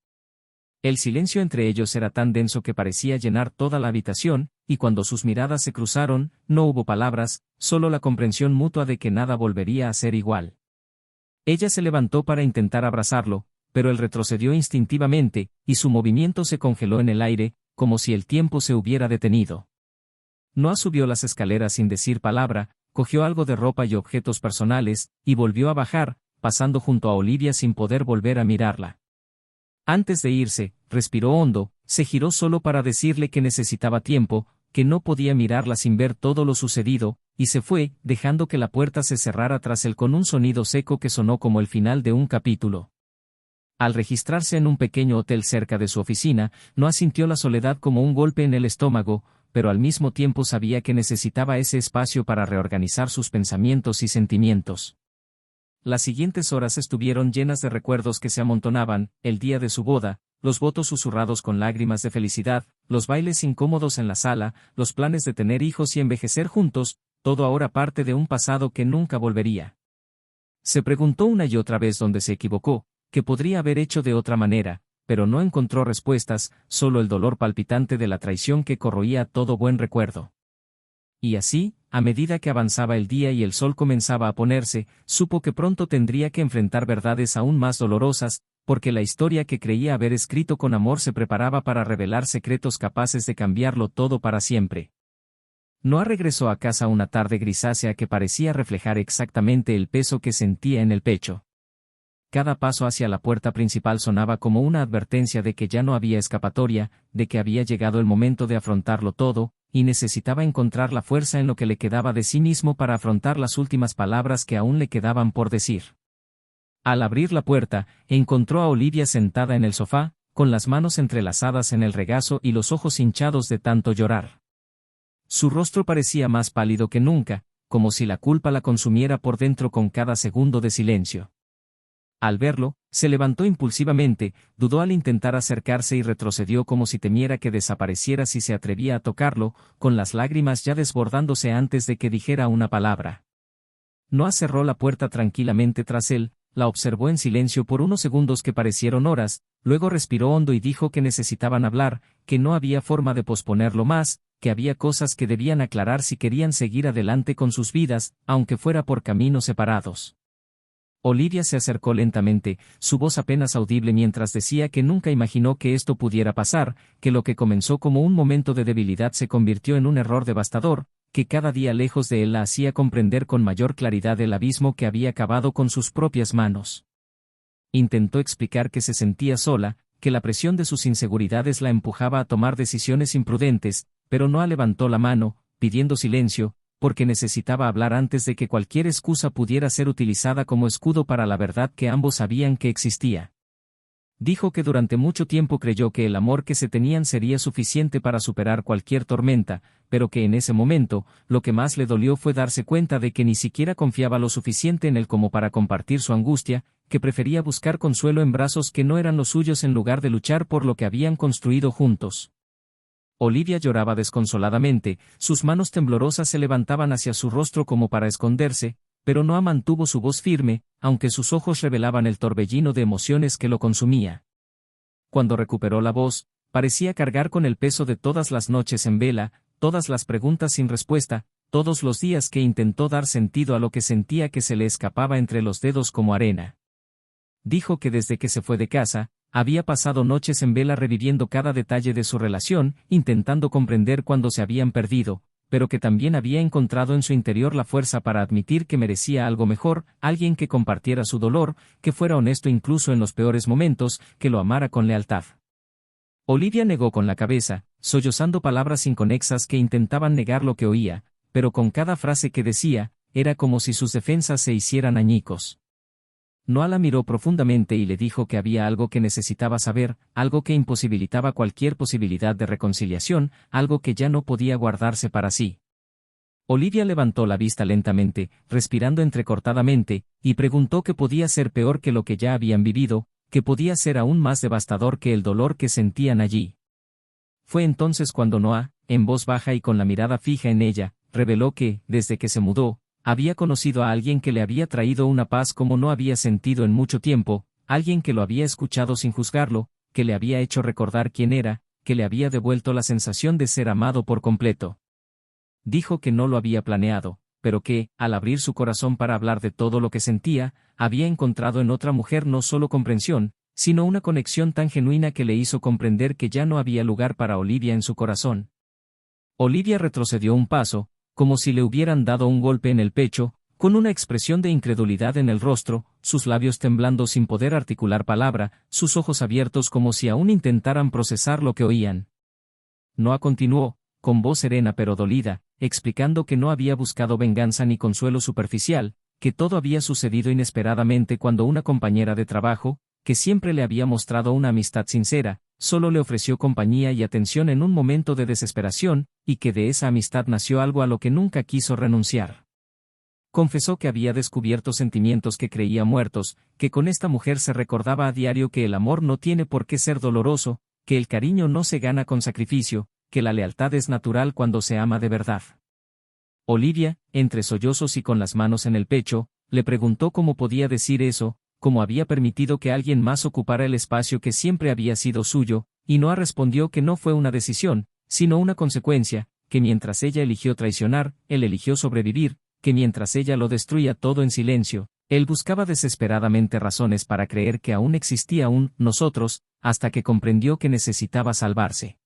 El silencio entre ellos era tan denso que parecía llenar toda la habitación, y cuando sus miradas se cruzaron, no hubo palabras, solo la comprensión mutua de que nada volvería a ser igual. Ella se levantó para intentar abrazarlo, pero él retrocedió instintivamente, y su movimiento se congeló en el aire, como si el tiempo se hubiera detenido. Noah subió las escaleras sin decir palabra, cogió algo de ropa y objetos personales, y volvió a bajar, pasando junto a Olivia sin poder volver a mirarla. Antes de irse, respiró hondo, se giró solo para decirle que necesitaba tiempo, que no podía mirarla sin ver todo lo sucedido, y se fue, dejando que la puerta se cerrara tras él con un sonido seco que sonó como el final de un capítulo. Al registrarse en un pequeño hotel cerca de su oficina, Noah sintió la soledad como un golpe en el estómago, pero al mismo tiempo sabía que necesitaba ese espacio para reorganizar sus pensamientos y sentimientos. Las siguientes horas estuvieron llenas de recuerdos que se amontonaban: el día de su boda, los votos susurrados con lágrimas de felicidad, los bailes incómodos en la sala, los planes de tener hijos y envejecer juntos, todo ahora parte de un pasado que nunca volvería. Se preguntó una y otra vez dónde se equivocó, qué podría haber hecho de otra manera, pero no encontró respuestas, solo el dolor palpitante de la traición que corroía todo buen recuerdo. Y así, a medida que avanzaba el día y el sol comenzaba a ponerse, supo que pronto tendría que enfrentar verdades aún más dolorosas, porque la historia que creía haber escrito con amor se preparaba para revelar secretos capaces de cambiarlo todo para siempre. Noah regresó a casa una tarde grisácea que parecía reflejar exactamente el peso que sentía en el pecho. Cada paso hacia la puerta principal sonaba como una advertencia de que ya no había escapatoria, de que había llegado el momento de afrontarlo todo, y necesitaba encontrar la fuerza en lo que le quedaba de sí mismo para afrontar las últimas palabras que aún le quedaban por decir. Al abrir la puerta, encontró a Olivia sentada en el sofá, con las manos entrelazadas en el regazo y los ojos hinchados de tanto llorar. Su rostro parecía más pálido que nunca, como si la culpa la consumiera por dentro con cada segundo de silencio. Al verlo, se levantó impulsivamente, dudó al intentar acercarse y retrocedió como si temiera que desapareciera si se atrevía a tocarlo, con las lágrimas ya desbordándose antes de que dijera una palabra. Noah cerró la puerta tranquilamente tras él, la observó en silencio por unos segundos que parecieron horas, luego respiró hondo y dijo que necesitaban hablar, que no había forma de posponerlo más, que había cosas que debían aclarar si querían seguir adelante con sus vidas, aunque fuera por caminos separados. Olivia se acercó lentamente, su voz apenas audible mientras decía que nunca imaginó que esto pudiera pasar, que lo que comenzó como un momento de debilidad se convirtió en un error devastador, que cada día lejos de él la hacía comprender con mayor claridad el abismo que había cavado con sus propias manos. Intentó explicar que se sentía sola, que la presión de sus inseguridades la empujaba a tomar decisiones imprudentes, pero Noah levantó la mano, pidiendo silencio, porque necesitaba hablar antes de que cualquier excusa pudiera ser utilizada como escudo para la verdad que ambos sabían que existía. Dijo que durante mucho tiempo creyó que el amor que se tenían sería suficiente para superar cualquier tormenta, pero que en ese momento, lo que más le dolió fue darse cuenta de que ni siquiera confiaba lo suficiente en él como para compartir su angustia, que prefería buscar consuelo en brazos que no eran los suyos en lugar de luchar por lo que habían construido juntos. Olivia lloraba desconsoladamente, sus manos temblorosas se levantaban hacia su rostro como para esconderse, pero Noah mantuvo su voz firme, aunque sus ojos revelaban el torbellino de emociones que lo consumía. Cuando recuperó la voz, parecía cargar con el peso de todas las noches en vela, todas las preguntas sin respuesta, todos los días que intentó dar sentido a lo que sentía que se le escapaba entre los dedos como arena. Dijo que desde que se fue de casa, había pasado noches en vela reviviendo cada detalle de su relación, intentando comprender cuándo se habían perdido, pero que también había encontrado en su interior la fuerza para admitir que merecía algo mejor, alguien que compartiera su dolor, que fuera honesto incluso en los peores momentos, que lo amara con lealtad. Olivia negó con la cabeza, sollozando palabras inconexas que intentaban negar lo que oía, pero con cada frase que decía, era como si sus defensas se hicieran añicos. Noah la miró profundamente y le dijo que había algo que necesitaba saber, algo que imposibilitaba cualquier posibilidad de reconciliación, algo que ya no podía guardarse para sí. Olivia levantó la vista lentamente, respirando entrecortadamente, y preguntó qué podía ser peor que lo que ya habían vivido, que podía ser aún más devastador que el dolor que sentían allí. Fue entonces cuando Noah, en voz baja y con la mirada fija en ella, reveló que, desde que se mudó, había conocido a alguien que le había traído una paz como no había sentido en mucho tiempo, alguien que lo había escuchado sin juzgarlo, que le había hecho recordar quién era, que le había devuelto la sensación de ser amado por completo. Dijo que no lo había planeado, pero que, al abrir su corazón para hablar de todo lo que sentía, había encontrado en otra mujer no solo comprensión, sino una conexión tan genuina que le hizo comprender que ya no había lugar para Olivia en su corazón. Olivia retrocedió un paso, como si le hubieran dado un golpe en el pecho, con una expresión de incredulidad en el rostro, sus labios temblando sin poder articular palabra, sus ojos abiertos como si aún intentaran procesar lo que oían. Noah continuó, con voz serena pero dolida, explicando que no había buscado venganza ni consuelo superficial, que todo había sucedido inesperadamente cuando una compañera de trabajo, que siempre le había mostrado una amistad sincera, solo le ofreció compañía y atención en un momento de desesperación, y que de esa amistad nació algo a lo que nunca quiso renunciar. Confesó que había descubierto sentimientos que creía muertos, que con esta mujer se recordaba a diario que el amor no tiene por qué ser doloroso, que el cariño no se gana con sacrificio, que la lealtad es natural cuando se ama de verdad. Olivia, entre sollozos y con las manos en el pecho, le preguntó cómo podía decir eso, cómo había permitido que alguien más ocupara el espacio que siempre había sido suyo, y Noah respondió que no fue una decisión, sino una consecuencia, que mientras ella eligió traicionar, él eligió sobrevivir, que mientras ella lo destruía todo en silencio, él buscaba desesperadamente razones para creer que aún existía un nosotros, hasta que comprendió que necesitaba salvarse.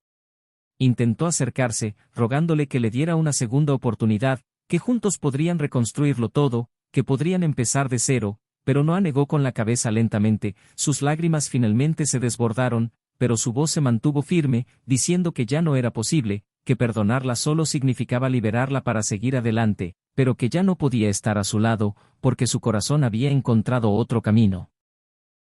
Intentó acercarse, rogándole que le diera una segunda oportunidad, que juntos podrían reconstruirlo todo, que podrían empezar de cero, pero Noah negó con la cabeza lentamente, sus lágrimas finalmente se desbordaron, pero su voz se mantuvo firme, diciendo que ya no era posible, que perdonarla solo significaba liberarla para seguir adelante, pero que ya no podía estar a su lado, porque su corazón había encontrado otro camino.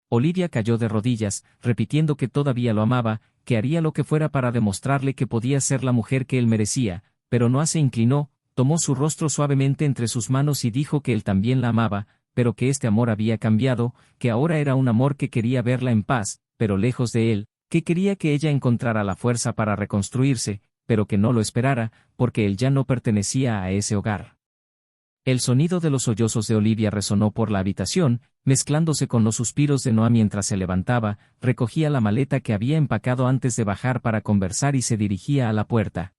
Olivia cayó de rodillas, repitiendo que todavía lo amaba, que haría lo que fuera para demostrarle que podía ser la mujer que él merecía, pero Noah se inclinó, tomó su rostro suavemente entre sus manos y dijo que él también la amaba, pero que este amor había cambiado, que ahora era un amor que quería verla en paz, pero lejos de él, que quería que ella encontrara la fuerza para reconstruirse, pero que no lo esperara, porque él ya no pertenecía a ese hogar. El sonido de los sollozos de Olivia resonó por la habitación, mezclándose con los suspiros de Noah mientras se levantaba, recogía la maleta que había empacado antes de bajar para conversar y se dirigía a la puerta.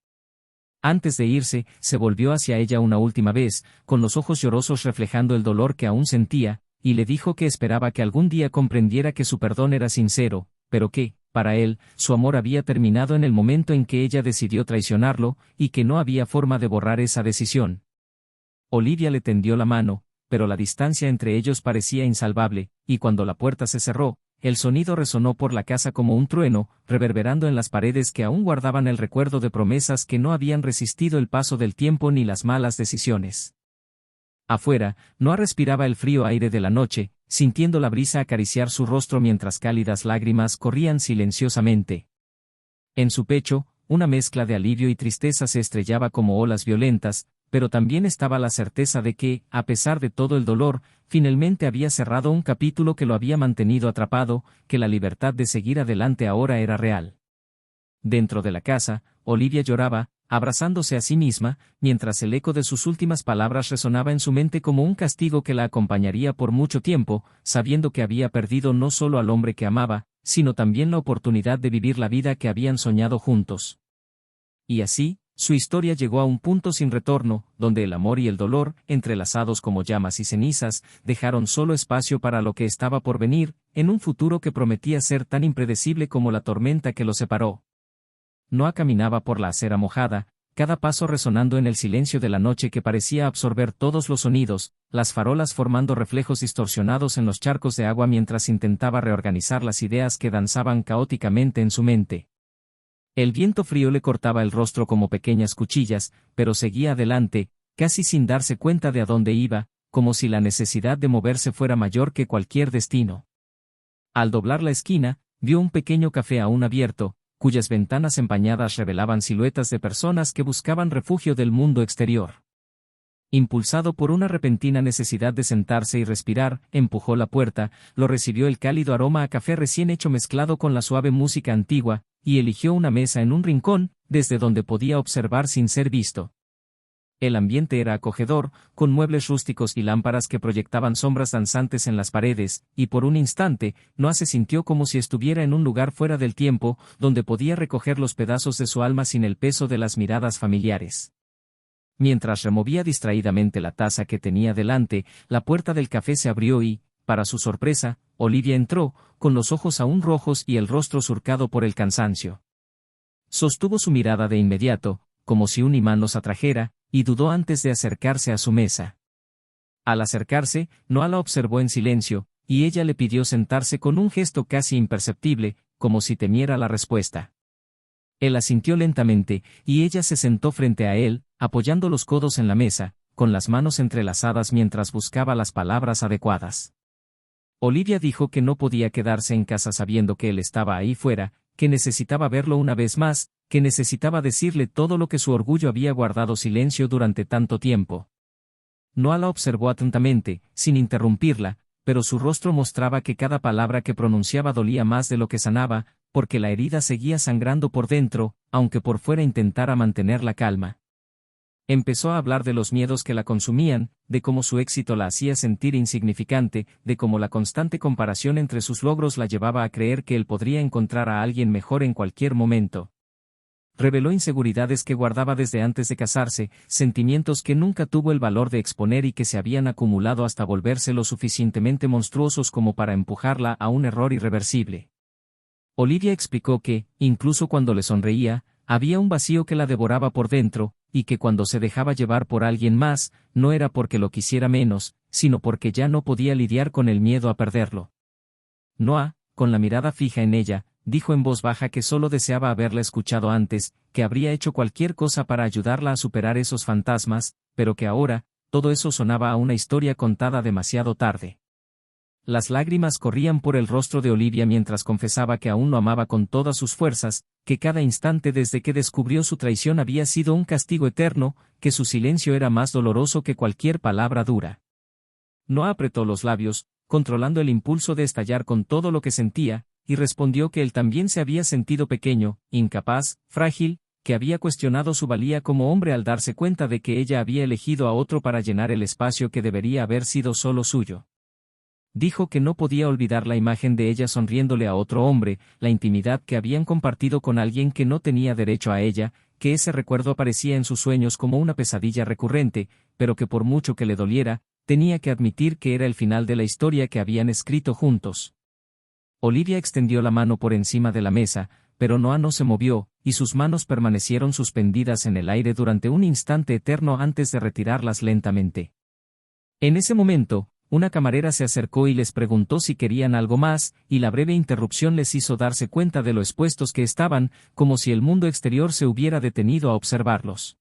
Antes de irse, se volvió hacia ella una última vez, con los ojos llorosos reflejando el dolor que aún sentía, y le dijo que esperaba que algún día comprendiera que su perdón era sincero, pero que, para él, su amor había terminado en el momento en que ella decidió traicionarlo, y que no había forma de borrar esa decisión. Olivia le tendió la mano, pero la distancia entre ellos parecía insalvable, y cuando la puerta se cerró, el sonido resonó por la casa como un trueno, reverberando en las paredes que aún guardaban el recuerdo de promesas que no habían resistido el paso del tiempo ni las malas decisiones. Afuera, Noah respiraba el frío aire de la noche, sintiendo la brisa acariciar su rostro mientras cálidas lágrimas corrían silenciosamente. En su pecho, una mezcla de alivio y tristeza se estrellaba como olas violentas, pero también estaba la certeza de que, a pesar de todo el dolor, finalmente había cerrado un capítulo que lo había mantenido atrapado, que la libertad de seguir adelante ahora era real. Dentro de la casa, Olivia lloraba, abrazándose a sí misma, mientras el eco de sus últimas palabras resonaba en su mente como un castigo que la acompañaría por mucho tiempo, sabiendo que había perdido no solo al hombre que amaba, sino también la oportunidad de vivir la vida que habían soñado juntos. Y así, su historia llegó a un punto sin retorno, donde el amor y el dolor, entrelazados como llamas y cenizas, dejaron solo espacio para lo que estaba por venir, en un futuro que prometía ser tan impredecible como la tormenta que los separó. Noah caminaba por la acera mojada, cada paso resonando en el silencio de la noche que parecía absorber todos los sonidos, las farolas formando reflejos distorsionados en los charcos de agua mientras intentaba reorganizar las ideas que danzaban caóticamente en su mente. El viento frío le cortaba el rostro como pequeñas cuchillas, pero seguía adelante, casi sin darse cuenta de a dónde iba, como si la necesidad de moverse fuera mayor que cualquier destino. Al doblar la esquina, vio un pequeño café aún abierto, cuyas ventanas empañadas revelaban siluetas de personas que buscaban refugio del mundo exterior. Impulsado por una repentina necesidad de sentarse y respirar, empujó la puerta, lo recibió el cálido aroma a café recién hecho mezclado con la suave música antigua, y eligió una mesa en un rincón, desde donde podía observar sin ser visto. El ambiente era acogedor, con muebles rústicos y lámparas que proyectaban sombras danzantes en las paredes, y por un instante, Noah se sintió como si estuviera en un lugar fuera del tiempo, donde podía recoger los pedazos de su alma sin el peso de las miradas familiares. Mientras removía distraídamente la taza que tenía delante, la puerta del café se abrió y, para su sorpresa, Olivia entró, con los ojos aún rojos y el rostro surcado por el cansancio. Sostuvo su mirada de inmediato, como si un imán los atrajera, y dudó antes de acercarse a su mesa. Al acercarse, Noah la observó en silencio, y ella le pidió sentarse con un gesto casi imperceptible, como si temiera la respuesta. Él asintió lentamente, y ella se sentó frente a él, apoyando los codos en la mesa, con las manos entrelazadas mientras buscaba las palabras adecuadas. Olivia dijo que no podía quedarse en casa sabiendo que él estaba ahí fuera, que necesitaba verlo una vez más, que necesitaba decirle todo lo que su orgullo había guardado silencio durante tanto tiempo. Noah la observó atentamente, sin interrumpirla, pero su rostro mostraba que cada palabra que pronunciaba dolía más de lo que sanaba, porque la herida seguía sangrando por dentro, aunque por fuera intentara mantener la calma. Empezó a hablar de los miedos que la consumían, de cómo su éxito la hacía sentir insignificante, de cómo la constante comparación entre sus logros la llevaba a creer que él podría encontrar a alguien mejor en cualquier momento. Reveló inseguridades que guardaba desde antes de casarse, sentimientos que nunca tuvo el valor de exponer y que se habían acumulado hasta volverse lo suficientemente monstruosos como para empujarla a un error irreversible. Olivia explicó que, incluso cuando le sonreía, había un vacío que la devoraba por dentro, y que cuando se dejaba llevar por alguien más, no era porque lo quisiera menos, sino porque ya no podía lidiar con el miedo a perderlo. Noah, con la mirada fija en ella, dijo en voz baja que solo deseaba haberla escuchado antes, que habría hecho cualquier cosa para ayudarla a superar esos fantasmas, pero que ahora, todo eso sonaba a una historia contada demasiado tarde. Las lágrimas corrían por el rostro de Olivia mientras confesaba que aún lo amaba con todas sus fuerzas, que cada instante desde que descubrió su traición había sido un castigo eterno, que su silencio era más doloroso que cualquier palabra dura. Noah apretó los labios, controlando el impulso de estallar con todo lo que sentía, y respondió que él también se había sentido pequeño, incapaz, frágil, que había cuestionado su valía como hombre al darse cuenta de que ella había elegido a otro para llenar el espacio que debería haber sido solo suyo. Dijo que no podía olvidar la imagen de ella sonriéndole a otro hombre, la intimidad que habían compartido con alguien que no tenía derecho a ella, que ese recuerdo aparecía en sus sueños como una pesadilla recurrente, pero que por mucho que le doliera, tenía que admitir que era el final de la historia que habían escrito juntos. Olivia extendió la mano por encima de la mesa, pero Noah no se movió, y sus manos permanecieron suspendidas en el aire durante un instante eterno antes de retirarlas lentamente. En ese momento, una camarera se acercó y les preguntó si querían algo más, y la breve interrupción les hizo darse cuenta de lo expuestos que estaban, como si el mundo exterior se hubiera detenido a observarlos.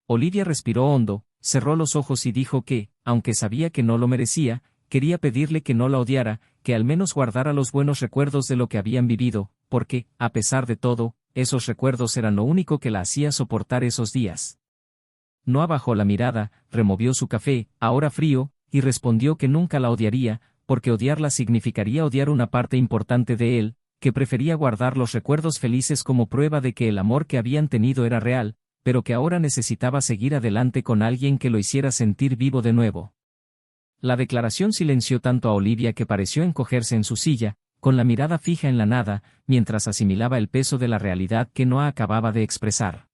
Olivia respiró hondo, cerró los ojos y dijo que, aunque sabía que no lo merecía, quería pedirle que no la odiara, que al menos guardara los buenos recuerdos de lo que habían vivido, porque, a pesar de todo, esos recuerdos eran lo único que la hacía soportar esos días. Noah bajó la mirada, removió su café, ahora frío, y respondió que nunca la odiaría, porque odiarla significaría odiar una parte importante de él, que prefería guardar los recuerdos felices como prueba de que el amor que habían tenido era real, pero que ahora necesitaba seguir adelante con alguien que lo hiciera sentir vivo de nuevo. La declaración silenció tanto a Olivia que pareció encogerse en su silla, con la mirada fija en la nada, mientras asimilaba el peso de la realidad que Noah acababa de expresar.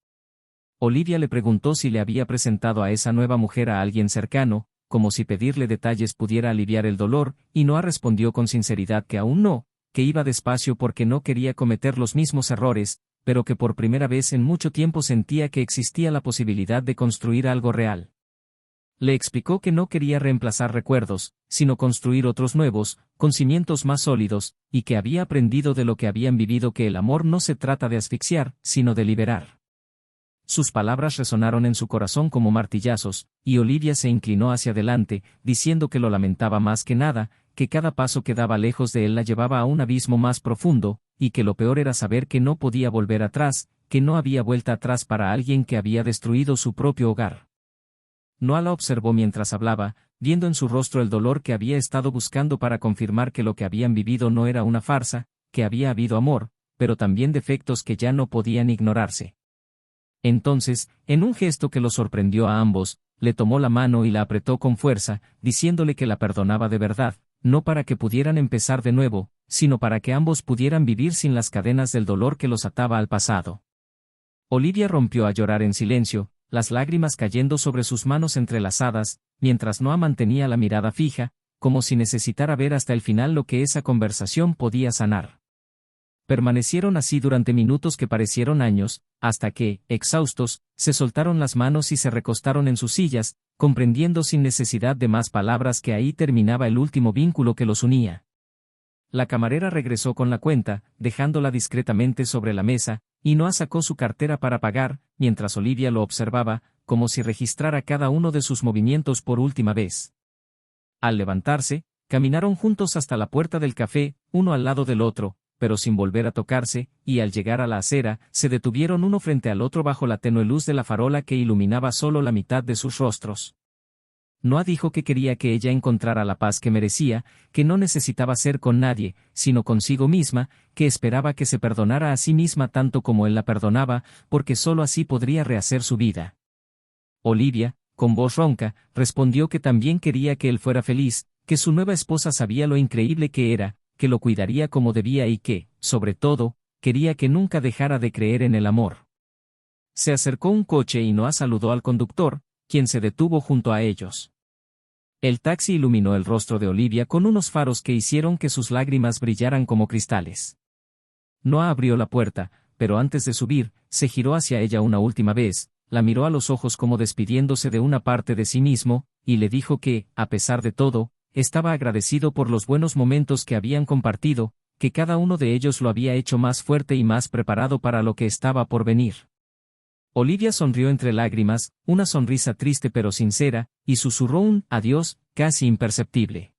Olivia le preguntó si le había presentado a esa nueva mujer a alguien cercano, como si pedirle detalles pudiera aliviar el dolor, y Noah respondió con sinceridad que aún no, que iba despacio porque no quería cometer los mismos errores, pero que por primera vez en mucho tiempo sentía que existía la posibilidad de construir algo real. Le explicó que no quería reemplazar recuerdos, sino construir otros nuevos, con cimientos más sólidos, y que había aprendido de lo que habían vivido que el amor no se trata de asfixiar, sino de liberar. Sus palabras resonaron en su corazón como martillazos, y Olivia se inclinó hacia adelante, diciendo que lo lamentaba más que nada, que cada paso que daba lejos de él la llevaba a un abismo más profundo, y que lo peor era saber que no podía volver atrás, que no había vuelta atrás para alguien que había destruido su propio hogar. Noah la observó mientras hablaba, viendo en su rostro el dolor que había estado buscando para confirmar que lo que habían vivido no era una farsa, que había habido amor, pero también defectos que ya no podían ignorarse. Entonces, en un gesto que los sorprendió a ambos, le tomó la mano y la apretó con fuerza, diciéndole que la perdonaba de verdad, no para que pudieran empezar de nuevo, sino para que ambos pudieran vivir sin las cadenas del dolor que los ataba al pasado. Olivia rompió a llorar en silencio, las lágrimas cayendo sobre sus manos entrelazadas, mientras Noah mantenía la mirada fija, como si necesitara ver hasta el final lo que esa conversación podía sanar. Permanecieron así durante minutos que parecieron años, hasta que, exhaustos, se soltaron las manos y se recostaron en sus sillas, comprendiendo sin necesidad de más palabras que ahí terminaba el último vínculo que los unía. La camarera regresó con la cuenta, dejándola discretamente sobre la mesa, y Noah sacó su cartera para pagar, mientras Olivia lo observaba, como si registrara cada uno de sus movimientos por última vez. Al levantarse, caminaron juntos hasta la puerta del café, uno al lado del otro, pero sin volver a tocarse, y al llegar a la acera, se detuvieron uno frente al otro bajo la tenue luz de la farola que iluminaba solo la mitad de sus rostros. Noah dijo que quería que ella encontrara la paz que merecía, que no necesitaba ser con nadie, sino consigo misma, que esperaba que se perdonara a sí misma tanto como él la perdonaba, porque sólo así podría rehacer su vida. Olivia, con voz ronca, respondió que también quería que él fuera feliz, que su nueva esposa sabía lo increíble que era, que lo cuidaría como debía y que, sobre todo, quería que nunca dejara de creer en el amor. Se acercó un coche y Noah saludó al conductor, quien se detuvo junto a ellos. El taxi iluminó el rostro de Olivia con unos faros que hicieron que sus lágrimas brillaran como cristales. Noah abrió la puerta, pero antes de subir, se giró hacia ella una última vez, la miró a los ojos como despidiéndose de una parte de sí mismo, y le dijo que, a pesar de todo, estaba agradecido por los buenos momentos que habían compartido, que cada uno de ellos lo había hecho más fuerte y más preparado para lo que estaba por venir. Olivia sonrió entre lágrimas, una sonrisa triste pero sincera, y susurró un adiós, casi imperceptible.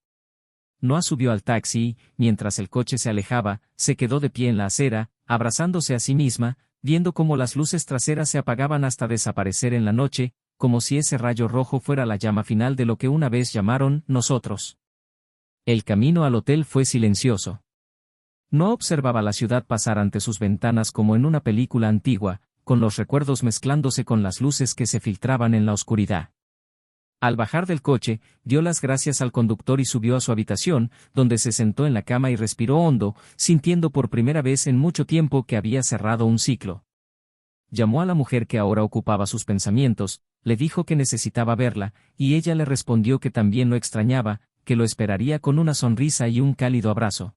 Noah subió al taxi y, mientras el coche se alejaba, se quedó de pie en la acera, abrazándose a sí misma, viendo cómo las luces traseras se apagaban hasta desaparecer en la noche, como si ese rayo rojo fuera la llama final de lo que una vez llamaron nosotros. El camino al hotel fue silencioso. No observaba la ciudad pasar ante sus ventanas como en una película antigua, con los recuerdos mezclándose con las luces que se filtraban en la oscuridad. Al bajar del coche, dio las gracias al conductor y subió a su habitación, donde se sentó en la cama y respiró hondo, sintiendo por primera vez en mucho tiempo que había cerrado un ciclo. Llamó a la mujer que ahora ocupaba sus pensamientos, le dijo que necesitaba verla, y ella le respondió que también lo extrañaba, que lo esperaría con una sonrisa y un cálido abrazo.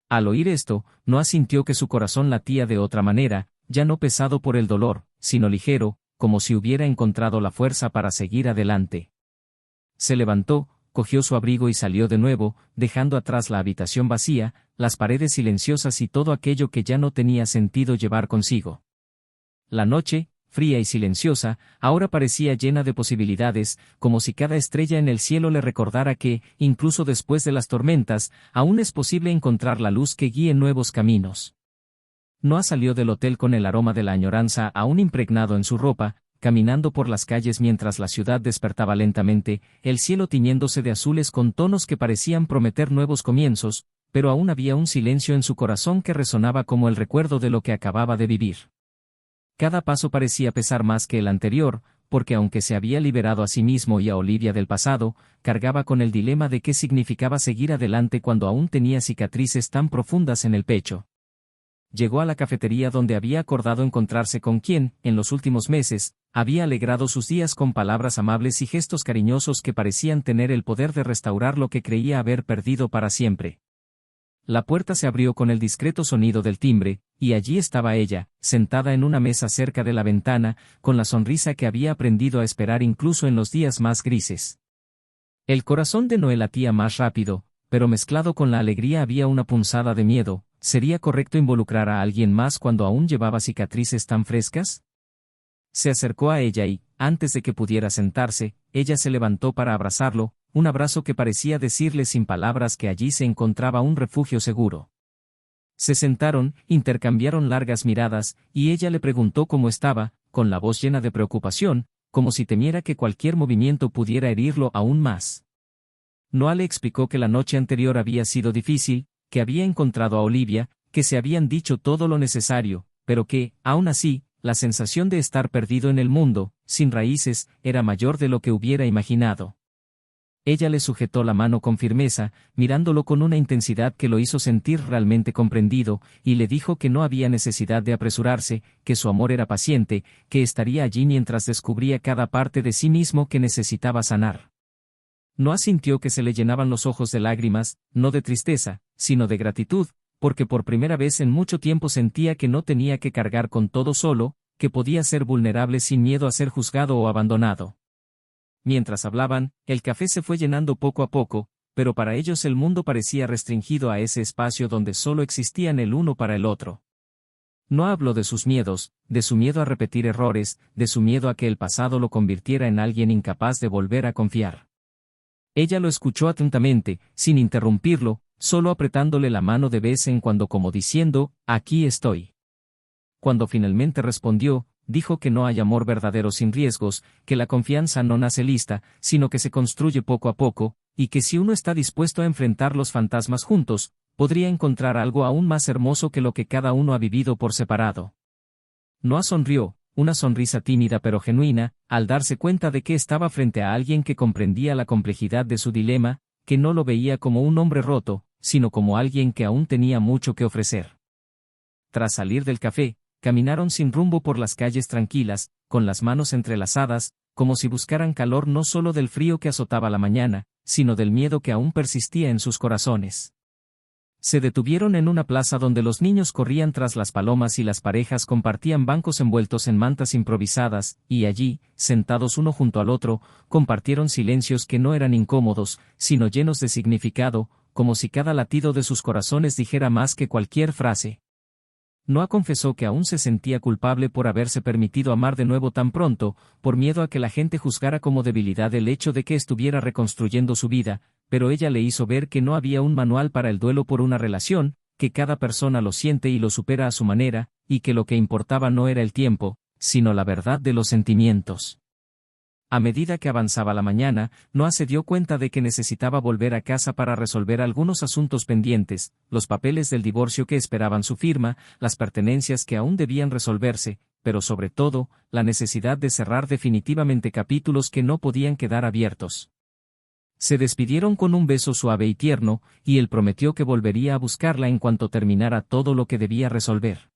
Al oír esto, Noah sintió que su corazón latía de otra manera, ya no pesado por el dolor, sino ligero, como si hubiera encontrado la fuerza para seguir adelante. Se levantó, cogió su abrigo y salió de nuevo, dejando atrás la habitación vacía, las paredes silenciosas y todo aquello que ya no tenía sentido llevar consigo. La noche, fría y silenciosa, ahora parecía llena de posibilidades, como si cada estrella en el cielo le recordara que, incluso después de las tormentas, aún es posible encontrar la luz que guíe nuevos caminos. Noah salió del hotel con el aroma de la añoranza aún impregnado en su ropa, caminando por las calles mientras la ciudad despertaba lentamente, el cielo tiñéndose de azules con tonos que parecían prometer nuevos comienzos, pero aún había un silencio en su corazón que resonaba como el recuerdo de lo que acababa de vivir. Cada paso parecía pesar más que el anterior, porque aunque se había liberado a sí mismo y a Olivia del pasado, cargaba con el dilema de qué significaba seguir adelante cuando aún tenía cicatrices tan profundas en el pecho. Llegó a la cafetería donde había acordado encontrarse con quien, en los últimos meses, había alegrado sus días con palabras amables y gestos cariñosos que parecían tener el poder de restaurar lo que creía haber perdido para siempre. La puerta se abrió con el discreto sonido del timbre, y allí estaba ella, sentada en una mesa cerca de la ventana, con la sonrisa que había aprendido a esperar incluso en los días más grises. El corazón de Noé latía más rápido, pero mezclado con la alegría había una punzada de miedo. ¿Sería correcto involucrar a alguien más cuando aún llevaba cicatrices tan frescas? Se acercó a ella y, antes de que pudiera sentarse, ella se levantó para abrazarlo, un abrazo que parecía decirle sin palabras que allí se encontraba un refugio seguro. Se sentaron, intercambiaron largas miradas, y ella le preguntó cómo estaba, con la voz llena de preocupación, como si temiera que cualquier movimiento pudiera herirlo aún más. Noah le explicó que la noche anterior había sido difícil, que había encontrado a Olivia, que se habían dicho todo lo necesario, pero que, aún así, la sensación de estar perdido en el mundo, sin raíces, era mayor de lo que hubiera imaginado. Ella le sujetó la mano con firmeza, mirándolo con una intensidad que lo hizo sentir realmente comprendido, y le dijo que no había necesidad de apresurarse, que su amor era paciente, que estaría allí mientras descubría cada parte de sí mismo que necesitaba sanar. Noah sintió que se le llenaban los ojos de lágrimas, no de tristeza, sino de gratitud, porque por primera vez en mucho tiempo sentía que no tenía que cargar con todo solo, que podía ser vulnerable sin miedo a ser juzgado o abandonado. Mientras hablaban, el café se fue llenando poco a poco, pero para ellos el mundo parecía restringido a ese espacio donde solo existían el uno para el otro. No habló de sus miedos, de su miedo a repetir errores, de su miedo a que el pasado lo convirtiera en alguien incapaz de volver a confiar. Ella lo escuchó atentamente, sin interrumpirlo, solo apretándole la mano de vez en cuando como diciendo, aquí estoy. Cuando finalmente respondió, dijo que no hay amor verdadero sin riesgos, que la confianza no nace lista, sino que se construye poco a poco, y que si uno está dispuesto a enfrentar los fantasmas juntos, podría encontrar algo aún más hermoso que lo que cada uno ha vivido por separado. Noah sonrió, una sonrisa tímida pero genuina, al darse cuenta de que estaba frente a alguien que comprendía la complejidad de su dilema, que no lo veía como un hombre roto, sino como alguien que aún tenía mucho que ofrecer. Tras salir del café, caminaron sin rumbo por las calles tranquilas, con las manos entrelazadas, como si buscaran calor no solo del frío que azotaba la mañana, sino del miedo que aún persistía en sus corazones. Se detuvieron en una plaza donde los niños corrían tras las palomas y las parejas compartían bancos envueltos en mantas improvisadas, y allí, sentados uno junto al otro, compartieron silencios que no eran incómodos, sino llenos de significado, como si cada latido de sus corazones dijera más que cualquier frase. Noah confesó que aún se sentía culpable por haberse permitido amar de nuevo tan pronto, por miedo a que la gente juzgara como debilidad el hecho de que estuviera reconstruyendo su vida, pero ella le hizo ver que no había un manual para el duelo por una relación, que cada persona lo siente y lo supera a su manera, y que lo que importaba no era el tiempo, sino la verdad de los sentimientos. A medida que avanzaba la mañana, Noah se dio cuenta de que necesitaba volver a casa para resolver algunos asuntos pendientes, los papeles del divorcio que esperaban su firma, las pertenencias que aún debían resolverse, pero sobre todo, la necesidad de cerrar definitivamente capítulos que no podían quedar abiertos. Se despidieron con un beso suave y tierno, y él prometió que volvería a buscarla en cuanto terminara todo lo que debía resolver.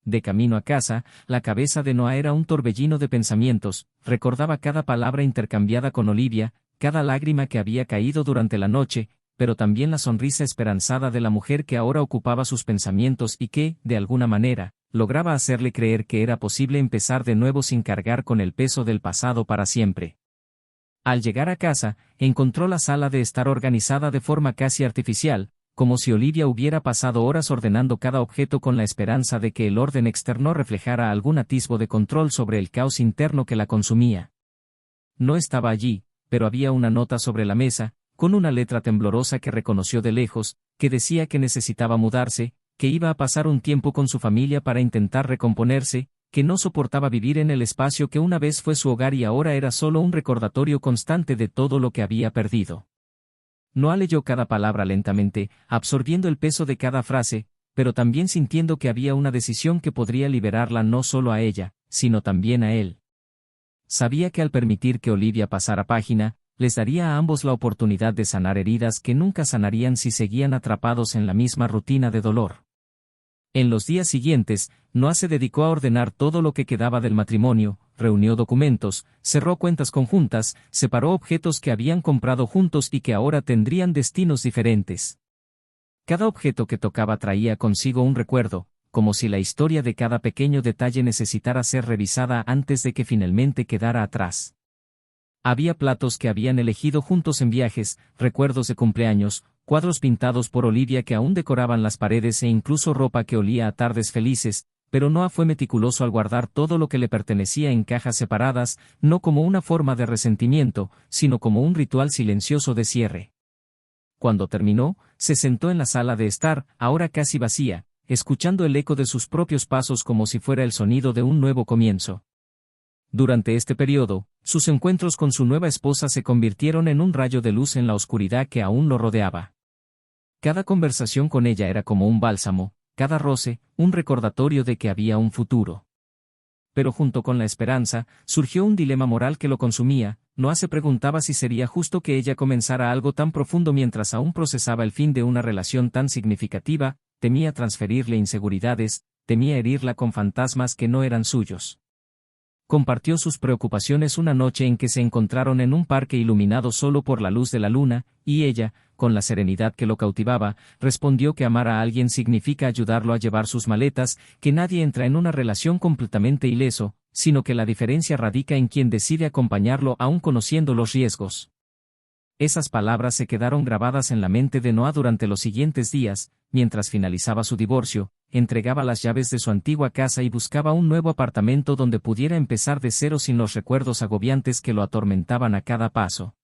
De camino a casa, la cabeza de Noah era un torbellino de pensamientos, recordaba cada palabra intercambiada con Olivia, cada lágrima que había caído durante la noche, pero también la sonrisa esperanzada de la mujer que ahora ocupaba sus pensamientos y que, de alguna manera, lograba hacerle creer que era posible empezar de nuevo sin cargar con el peso del pasado para siempre. Al llegar a casa, encontró la sala de estar organizada de forma casi artificial, como si Olivia hubiera pasado horas ordenando cada objeto con la esperanza de que el orden externo reflejara algún atisbo de control sobre el caos interno que la consumía. No estaba allí, pero había una nota sobre la mesa, con una letra temblorosa que reconoció de lejos, que decía que necesitaba mudarse, que iba a pasar un tiempo con su familia para intentar recomponerse, que no soportaba vivir en el espacio que una vez fue su hogar y ahora era solo un recordatorio constante de todo lo que había perdido. Noah leyó cada palabra lentamente, absorbiendo el peso de cada frase, pero también sintiendo que había una decisión que podría liberarla no solo a ella, sino también a él. Sabía que al permitir que Olivia pasara página, les daría a ambos la oportunidad de sanar heridas que nunca sanarían si seguían atrapados en la misma rutina de dolor. En los días siguientes, Noah se dedicó a ordenar todo lo que quedaba del matrimonio, reunió documentos, cerró cuentas conjuntas, separó objetos que habían comprado juntos y que ahora tendrían destinos diferentes. Cada objeto que tocaba traía consigo un recuerdo, como si la historia de cada pequeño detalle necesitara ser revisada antes de que finalmente quedara atrás. Había platos que habían elegido juntos en viajes, recuerdos de cumpleaños, cuadros pintados por Olivia que aún decoraban las paredes e incluso ropa que olía a tardes felices, pero Noah fue meticuloso al guardar todo lo que le pertenecía en cajas separadas, no como una forma de resentimiento, sino como un ritual silencioso de cierre. Cuando terminó, se sentó en la sala de estar, ahora casi vacía, escuchando el eco de sus propios pasos como si fuera el sonido de un nuevo comienzo. Durante este periodo, sus encuentros con su nueva esposa se convirtieron en un rayo de luz en la oscuridad que aún lo rodeaba. Cada conversación con ella era como un bálsamo, cada roce, un recordatorio de que había un futuro. Pero junto con la esperanza, surgió un dilema moral que lo consumía. Noah se preguntaba si sería justo que ella comenzara algo tan profundo mientras aún procesaba el fin de una relación tan significativa, temía transferirle inseguridades, temía herirla con fantasmas que no eran suyos. Compartió sus preocupaciones una noche en que se encontraron en un parque iluminado solo por la luz de la luna, y ella, con la serenidad que lo cautivaba, respondió que amar a alguien significa ayudarlo a llevar sus maletas, que nadie entra en una relación completamente ileso, sino que la diferencia radica en quien decide acompañarlo aún conociendo los riesgos. Esas palabras se quedaron grabadas en la mente de Noah durante los siguientes días. Mientras finalizaba su divorcio, entregaba las llaves de su antigua casa y buscaba un nuevo apartamento donde pudiera empezar de cero sin los recuerdos agobiantes que lo atormentaban a cada paso.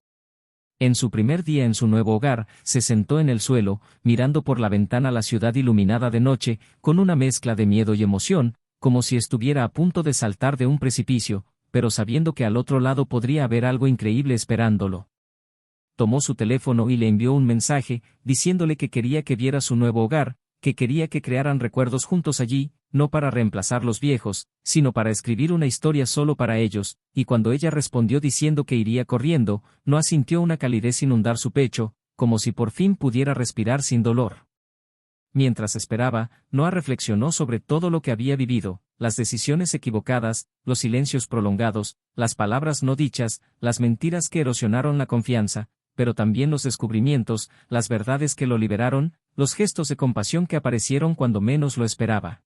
En su primer día en su nuevo hogar, se sentó en el suelo, mirando por la ventana la ciudad iluminada de noche, con una mezcla de miedo y emoción, como si estuviera a punto de saltar de un precipicio, pero sabiendo que al otro lado podría haber algo increíble esperándolo. Tomó su teléfono y le envió un mensaje, diciéndole que quería que viera su nuevo hogar, que quería que crearan recuerdos juntos allí, no para reemplazar los viejos, sino para escribir una historia solo para ellos, y cuando ella respondió diciendo que iría corriendo, Noah sintió una calidez inundar su pecho, como si por fin pudiera respirar sin dolor. Mientras esperaba, Noah reflexionó sobre todo lo que había vivido, las decisiones equivocadas, los silencios prolongados, las palabras no dichas, las mentiras que erosionaron la confianza, pero también los descubrimientos, las verdades que lo liberaron, los gestos de compasión que aparecieron cuando menos lo esperaba.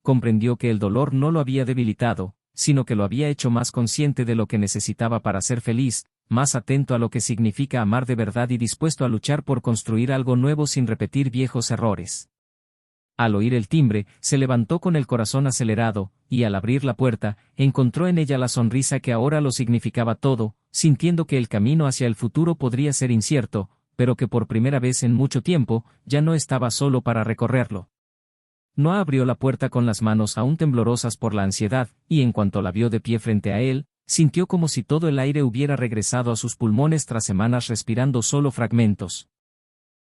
Comprendió que el dolor no lo había debilitado, sino que lo había hecho más consciente de lo que necesitaba para ser feliz, más atento a lo que significa amar de verdad y dispuesto a luchar por construir algo nuevo sin repetir viejos errores. Al oír el timbre, se levantó con el corazón acelerado, y al abrir la puerta, encontró en ella la sonrisa que ahora lo significaba todo, sintiendo que el camino hacia el futuro podría ser incierto, pero que por primera vez en mucho tiempo, ya no estaba solo para recorrerlo. Noah abrió la puerta con las manos aún temblorosas por la ansiedad, y en cuanto la vio de pie frente a él, sintió como si todo el aire hubiera regresado a sus pulmones tras semanas respirando solo fragmentos.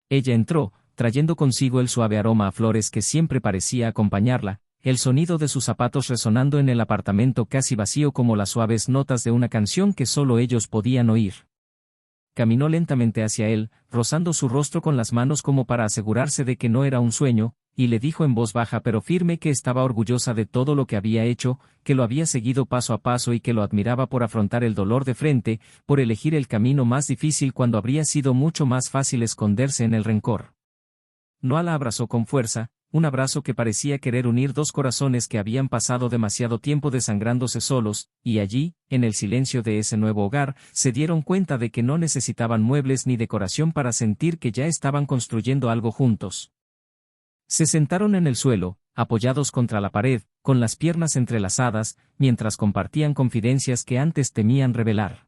Ella entró, trayendo consigo el suave aroma a flores que siempre parecía acompañarla, el sonido de sus zapatos resonando en el apartamento casi vacío como las suaves notas de una canción que solo ellos podían oír. Caminó lentamente hacia él, rozando su rostro con las manos como para asegurarse de que no era un sueño, y le dijo en voz baja pero firme que estaba orgullosa de todo lo que había hecho, que lo había seguido paso a paso y que lo admiraba por afrontar el dolor de frente, por elegir el camino más difícil cuando habría sido mucho más fácil esconderse en el rencor. Noah la abrazó con fuerza, un abrazo que parecía querer unir dos corazones que habían pasado demasiado tiempo desangrándose solos, y allí, en el silencio de ese nuevo hogar, se dieron cuenta de que no necesitaban muebles ni decoración para sentir que ya estaban construyendo algo juntos. Se sentaron en el suelo, apoyados contra la pared, con las piernas entrelazadas, mientras compartían confidencias que antes temían revelar.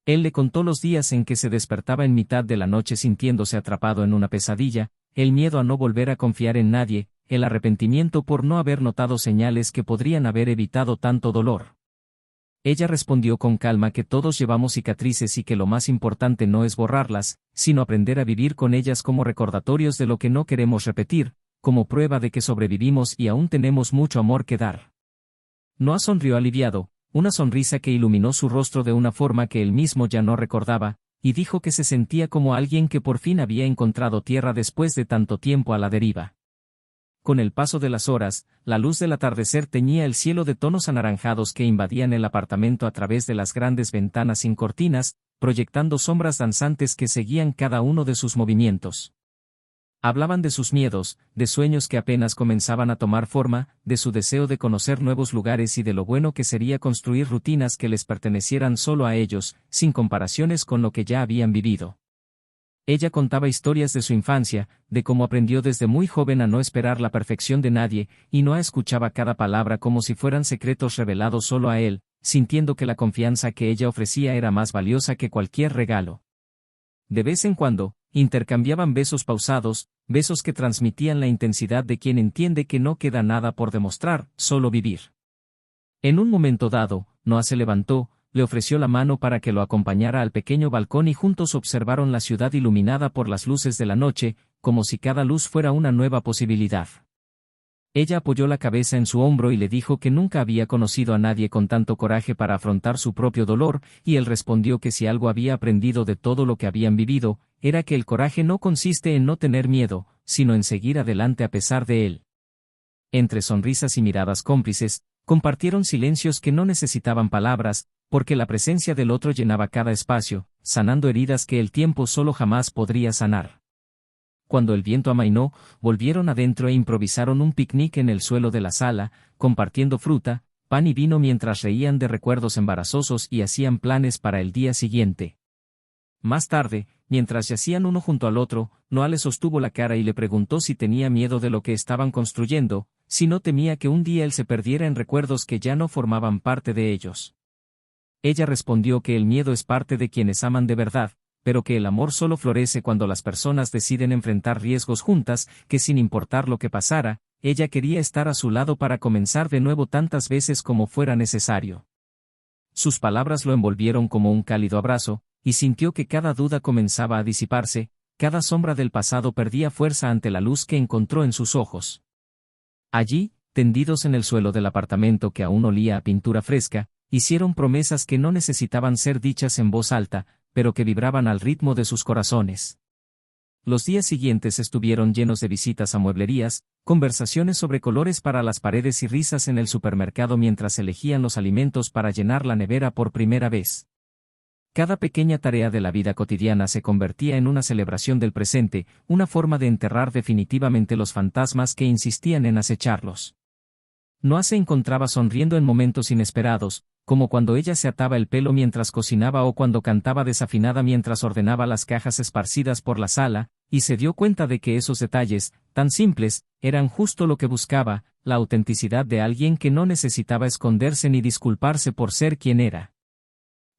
Él le contó los días en que se despertaba en mitad de la noche sintiéndose atrapado en una pesadilla, el miedo a no volver a confiar en nadie, el arrepentimiento por no haber notado señales que podrían haber evitado tanto dolor. Ella respondió con calma que todos llevamos cicatrices y que lo más importante no es borrarlas, sino aprender a vivir con ellas como recordatorios de lo que no queremos repetir, como prueba de que sobrevivimos y aún tenemos mucho amor que dar. Noah sonrió aliviado, una sonrisa que iluminó su rostro de una forma que él mismo ya no recordaba, y dijo que se sentía como alguien que por fin había encontrado tierra después de tanto tiempo a la deriva. Con el paso de las horas, la luz del atardecer teñía el cielo de tonos anaranjados que invadían el apartamento a través de las grandes ventanas sin cortinas, proyectando sombras danzantes que seguían cada uno de sus movimientos. Hablaban de sus miedos, de sueños que apenas comenzaban a tomar forma, de su deseo de conocer nuevos lugares y de lo bueno que sería construir rutinas que les pertenecieran solo a ellos, sin comparaciones con lo que ya habían vivido. Ella contaba historias de su infancia, de cómo aprendió desde muy joven a no esperar la perfección de nadie, y Noah escuchaba cada palabra como si fueran secretos revelados solo a él, sintiendo que la confianza que ella ofrecía era más valiosa que cualquier regalo. De vez en cuando, intercambiaban besos pausados, besos que transmitían la intensidad de quien entiende que no queda nada por demostrar, solo vivir. En un momento dado, Noah se levantó, le ofreció la mano para que lo acompañara al pequeño balcón y juntos observaron la ciudad iluminada por las luces de la noche, como si cada luz fuera una nueva posibilidad. Ella apoyó la cabeza en su hombro y le dijo que nunca había conocido a nadie con tanto coraje para afrontar su propio dolor, y él respondió que si algo había aprendido de todo lo que habían vivido, era que el coraje no consiste en no tener miedo, sino en seguir adelante a pesar de él. Entre sonrisas y miradas cómplices, Compartieron silencios que no necesitaban palabras, porque la presencia del otro llenaba cada espacio, sanando heridas que el tiempo solo jamás podría sanar. Cuando el viento amainó, volvieron adentro e improvisaron un picnic en el suelo de la sala, compartiendo fruta, pan y vino mientras reían de recuerdos embarazosos y hacían planes para el día siguiente. Más tarde, mientras yacían uno junto al otro, Noah le sostuvo la cara y le preguntó si tenía miedo de lo que estaban construyendo, si no temía que un día él se perdiera en recuerdos que ya no formaban parte de ellos. Ella respondió que el miedo es parte de quienes aman de verdad, pero que el amor solo florece cuando las personas deciden enfrentar riesgos juntas, que sin importar lo que pasara, ella quería estar a su lado para comenzar de nuevo tantas veces como fuera necesario. Sus palabras lo envolvieron como un cálido abrazo, y sintió que cada duda comenzaba a disiparse, cada sombra del pasado perdía fuerza ante la luz que encontró en sus ojos. Allí, tendidos en el suelo del apartamento que aún olía a pintura fresca, hicieron promesas que no necesitaban ser dichas en voz alta, pero que vibraban al ritmo de sus corazones. Los días siguientes estuvieron llenos de visitas a mueblerías, conversaciones sobre colores para las paredes y risas en el supermercado mientras elegían los alimentos para llenar la nevera por primera vez. Cada pequeña tarea de la vida cotidiana se convertía en una celebración del presente, una forma de enterrar definitivamente los fantasmas que insistían en acecharlos. Noah se encontraba sonriendo en momentos inesperados, como cuando ella se ataba el pelo mientras cocinaba o cuando cantaba desafinada mientras ordenaba las cajas esparcidas por la sala, y se dio cuenta de que esos detalles, tan simples, eran justo lo que buscaba, la autenticidad de alguien que no necesitaba esconderse ni disculparse por ser quien era.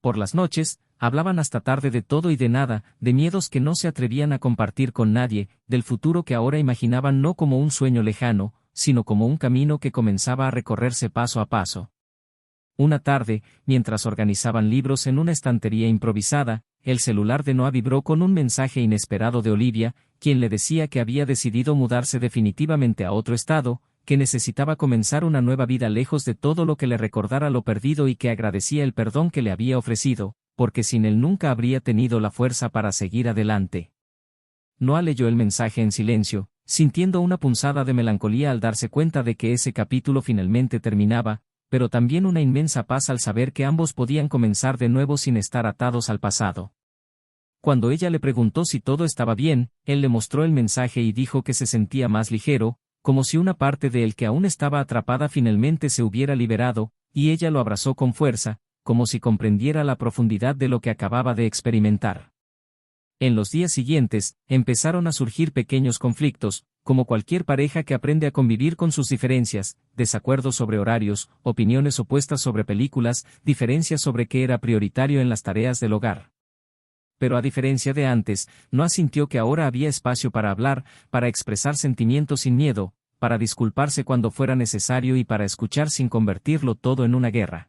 Por las noches, hablaban hasta tarde de todo y de nada, de miedos que no se atrevían a compartir con nadie, del futuro que ahora imaginaban no como un sueño lejano, sino como un camino que comenzaba a recorrerse paso a paso. Una tarde, mientras organizaban libros en una estantería improvisada, el celular de Noah vibró con un mensaje inesperado de Olivia, quien le decía que había decidido mudarse definitivamente a otro estado, que necesitaba comenzar una nueva vida lejos de todo lo que le recordara lo perdido y que agradecía el perdón que le había ofrecido, porque sin él nunca habría tenido la fuerza para seguir adelante. Noah leyó el mensaje en silencio, sintiendo una punzada de melancolía al darse cuenta de que ese capítulo finalmente terminaba, pero también una inmensa paz al saber que ambos podían comenzar de nuevo sin estar atados al pasado. Cuando ella le preguntó si todo estaba bien, él le mostró el mensaje y dijo que se sentía más ligero, como si una parte de él que aún estaba atrapada finalmente se hubiera liberado, y ella lo abrazó con fuerza, como si comprendiera la profundidad de lo que acababa de experimentar. En los días siguientes, empezaron a surgir pequeños conflictos, como cualquier pareja que aprende a convivir con sus diferencias, desacuerdos sobre horarios, opiniones opuestas sobre películas, diferencias sobre qué era prioritario en las tareas del hogar. Pero a diferencia de antes, Noah sintió que ahora había espacio para hablar, para expresar sentimientos sin miedo, para disculparse cuando fuera necesario y para escuchar sin convertirlo todo en una guerra.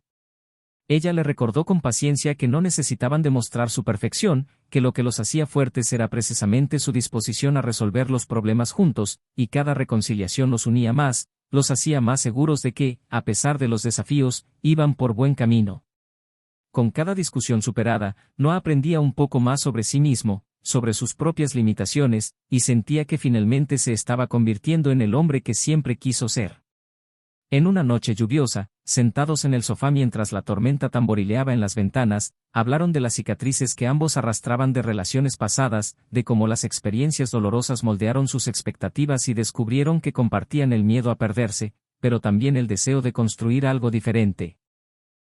Ella le recordó con paciencia que no necesitaban demostrar su perfección, que lo que los hacía fuertes era precisamente su disposición a resolver los problemas juntos, y cada reconciliación los unía más, los hacía más seguros de que, a pesar de los desafíos, iban por buen camino. Con cada discusión superada, Noah aprendía un poco más sobre sí mismo, sobre sus propias limitaciones, y sentía que finalmente se estaba convirtiendo en el hombre que siempre quiso ser. En una noche lluviosa, sentados en el sofá mientras la tormenta tamborileaba en las ventanas, hablaron de las cicatrices que ambos arrastraban de relaciones pasadas, de cómo las experiencias dolorosas moldearon sus expectativas y descubrieron que compartían el miedo a perderse, pero también el deseo de construir algo diferente.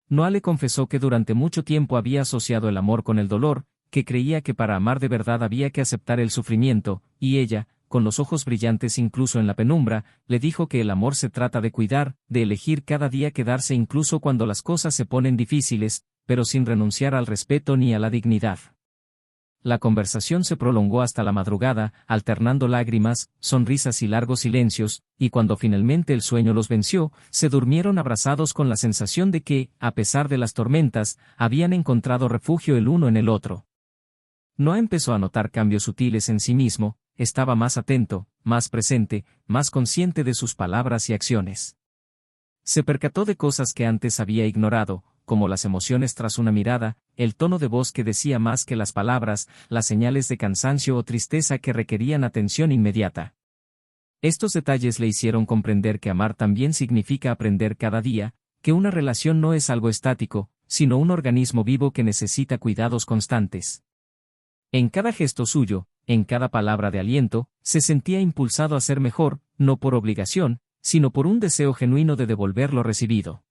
Noah le confesó que durante mucho tiempo había asociado el amor con el dolor, que creía que para amar de verdad había que aceptar el sufrimiento, y ella, con los ojos brillantes incluso en la penumbra, le dijo que el amor se trata de cuidar, de elegir cada día quedarse incluso cuando las cosas se ponen difíciles, pero sin renunciar al respeto ni a la dignidad. La conversación se prolongó hasta la madrugada, alternando lágrimas, sonrisas y largos silencios, y cuando finalmente el sueño los venció, se durmieron abrazados con la sensación de que, a pesar de las tormentas, habían encontrado refugio el uno en el otro. Noah empezó a notar cambios sutiles en sí mismo, estaba más atento, más presente, más consciente de sus palabras y acciones. Se percató de cosas que antes había ignorado, como las emociones tras una mirada, el tono de voz que decía más que las palabras, las señales de cansancio o tristeza que requerían atención inmediata. Estos detalles le hicieron comprender que amar también significa aprender cada día, que una relación no es algo estático, sino un organismo vivo que necesita cuidados constantes. En cada gesto suyo, en cada palabra de aliento, se sentía impulsado a ser mejor, no por obligación, sino por un deseo genuino de devolver lo recibido.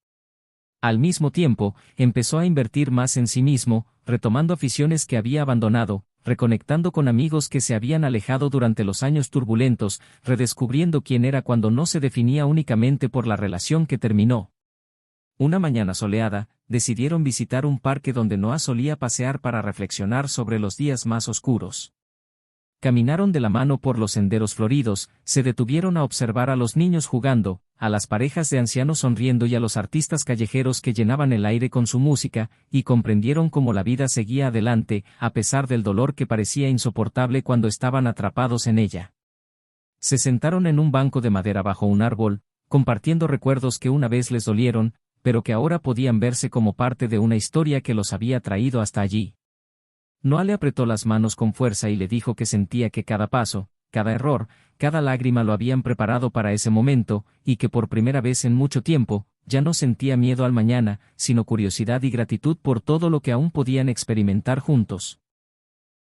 Al mismo tiempo, empezó a invertir más en sí mismo, retomando aficiones que había abandonado, reconectando con amigos que se habían alejado durante los años turbulentos, redescubriendo quién era cuando no se definía únicamente por la relación que terminó. Una mañana soleada, decidieron visitar un parque donde Noah solía pasear para reflexionar sobre los días más oscuros. Caminaron de la mano por los senderos floridos, se detuvieron a observar a los niños jugando, a las parejas de ancianos sonriendo y a los artistas callejeros que llenaban el aire con su música, y comprendieron cómo la vida seguía adelante, a pesar del dolor que parecía insoportable cuando estaban atrapados en ella. Se sentaron en un banco de madera bajo un árbol, compartiendo recuerdos que una vez les dolieron, pero que ahora podían verse como parte de una historia que los había traído hasta allí. Noah le apretó las manos con fuerza y le dijo que sentía que cada paso, cada error, cada lágrima lo habían preparado para ese momento, y que por primera vez en mucho tiempo, ya no sentía miedo al mañana, sino curiosidad y gratitud por todo lo que aún podían experimentar juntos.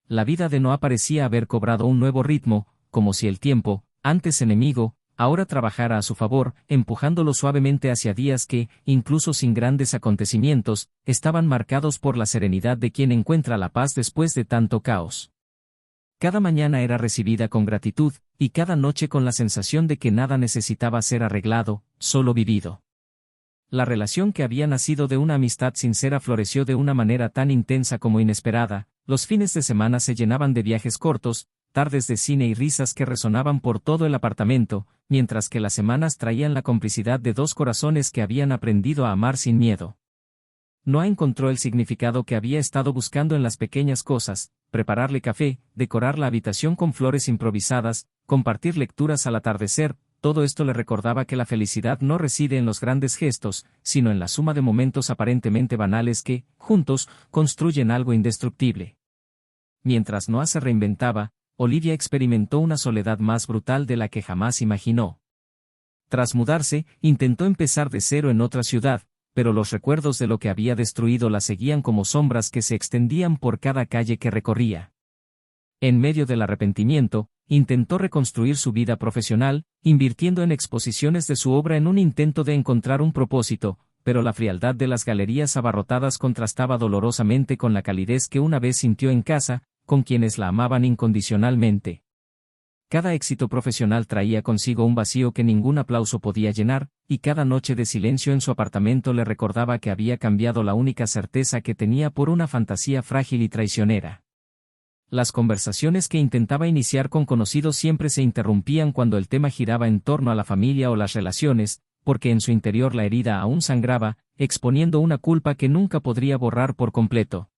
La vida de Noah parecía haber cobrado un nuevo ritmo, como si el tiempo, antes enemigo, ahora trabajara a su favor, empujándolo suavemente hacia días que, incluso sin grandes acontecimientos, estaban marcados por la serenidad de quien encuentra la paz después de tanto caos. Cada mañana era recibida con gratitud, y cada noche con la sensación de que nada necesitaba ser arreglado, solo vivido. La relación que había nacido de una amistad sincera floreció de una manera tan intensa como inesperada, los fines de semana se llenaban de viajes cortos, tardes de cine y risas que resonaban por todo el apartamento, mientras que las semanas traían la complicidad de dos corazones que habían aprendido a amar sin miedo. Noah encontró el significado que había estado buscando en las pequeñas cosas: prepararle café, decorar la habitación con flores improvisadas, compartir lecturas al atardecer. Todo esto le recordaba que la felicidad no reside en los grandes gestos, sino en la suma de momentos aparentemente banales que, juntos, construyen algo indestructible. Mientras Noah se reinventaba, Olivia experimentó una soledad más brutal de la que jamás imaginó. Tras mudarse, intentó empezar de cero en otra ciudad, pero los recuerdos de lo que había destruido la seguían como sombras que se extendían por cada calle que recorría. En medio del arrepentimiento, intentó reconstruir su vida profesional, invirtiendo en exposiciones de su obra en un intento de encontrar un propósito, pero la frialdad de las galerías abarrotadas contrastaba dolorosamente con la calidez que una vez sintió en casa, con quienes la amaban incondicionalmente. Cada éxito profesional traía consigo un vacío que ningún aplauso podía llenar, y cada noche de silencio en su apartamento le recordaba que había cambiado la única certeza que tenía por una fantasía frágil y traicionera. Las conversaciones que intentaba iniciar con conocidos siempre se interrumpían cuando el tema giraba en torno a la familia o las relaciones, porque en su interior la herida aún sangraba, exponiendo una culpa que nunca podría borrar por completo.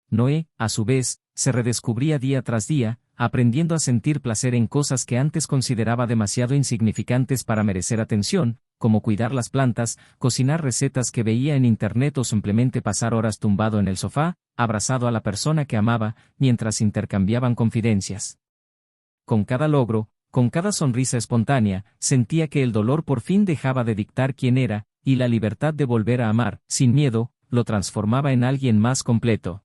Noé, a su vez, se redescubría día tras día, aprendiendo a sentir placer en cosas que antes consideraba demasiado insignificantes para merecer atención, como cuidar las plantas, cocinar recetas que veía en internet o simplemente pasar horas tumbado en el sofá, abrazado a la persona que amaba, mientras intercambiaban confidencias. Con cada logro, con cada sonrisa espontánea, sentía que el dolor por fin dejaba de dictar quién era, y la libertad de volver a amar, sin miedo, lo transformaba en alguien más completo.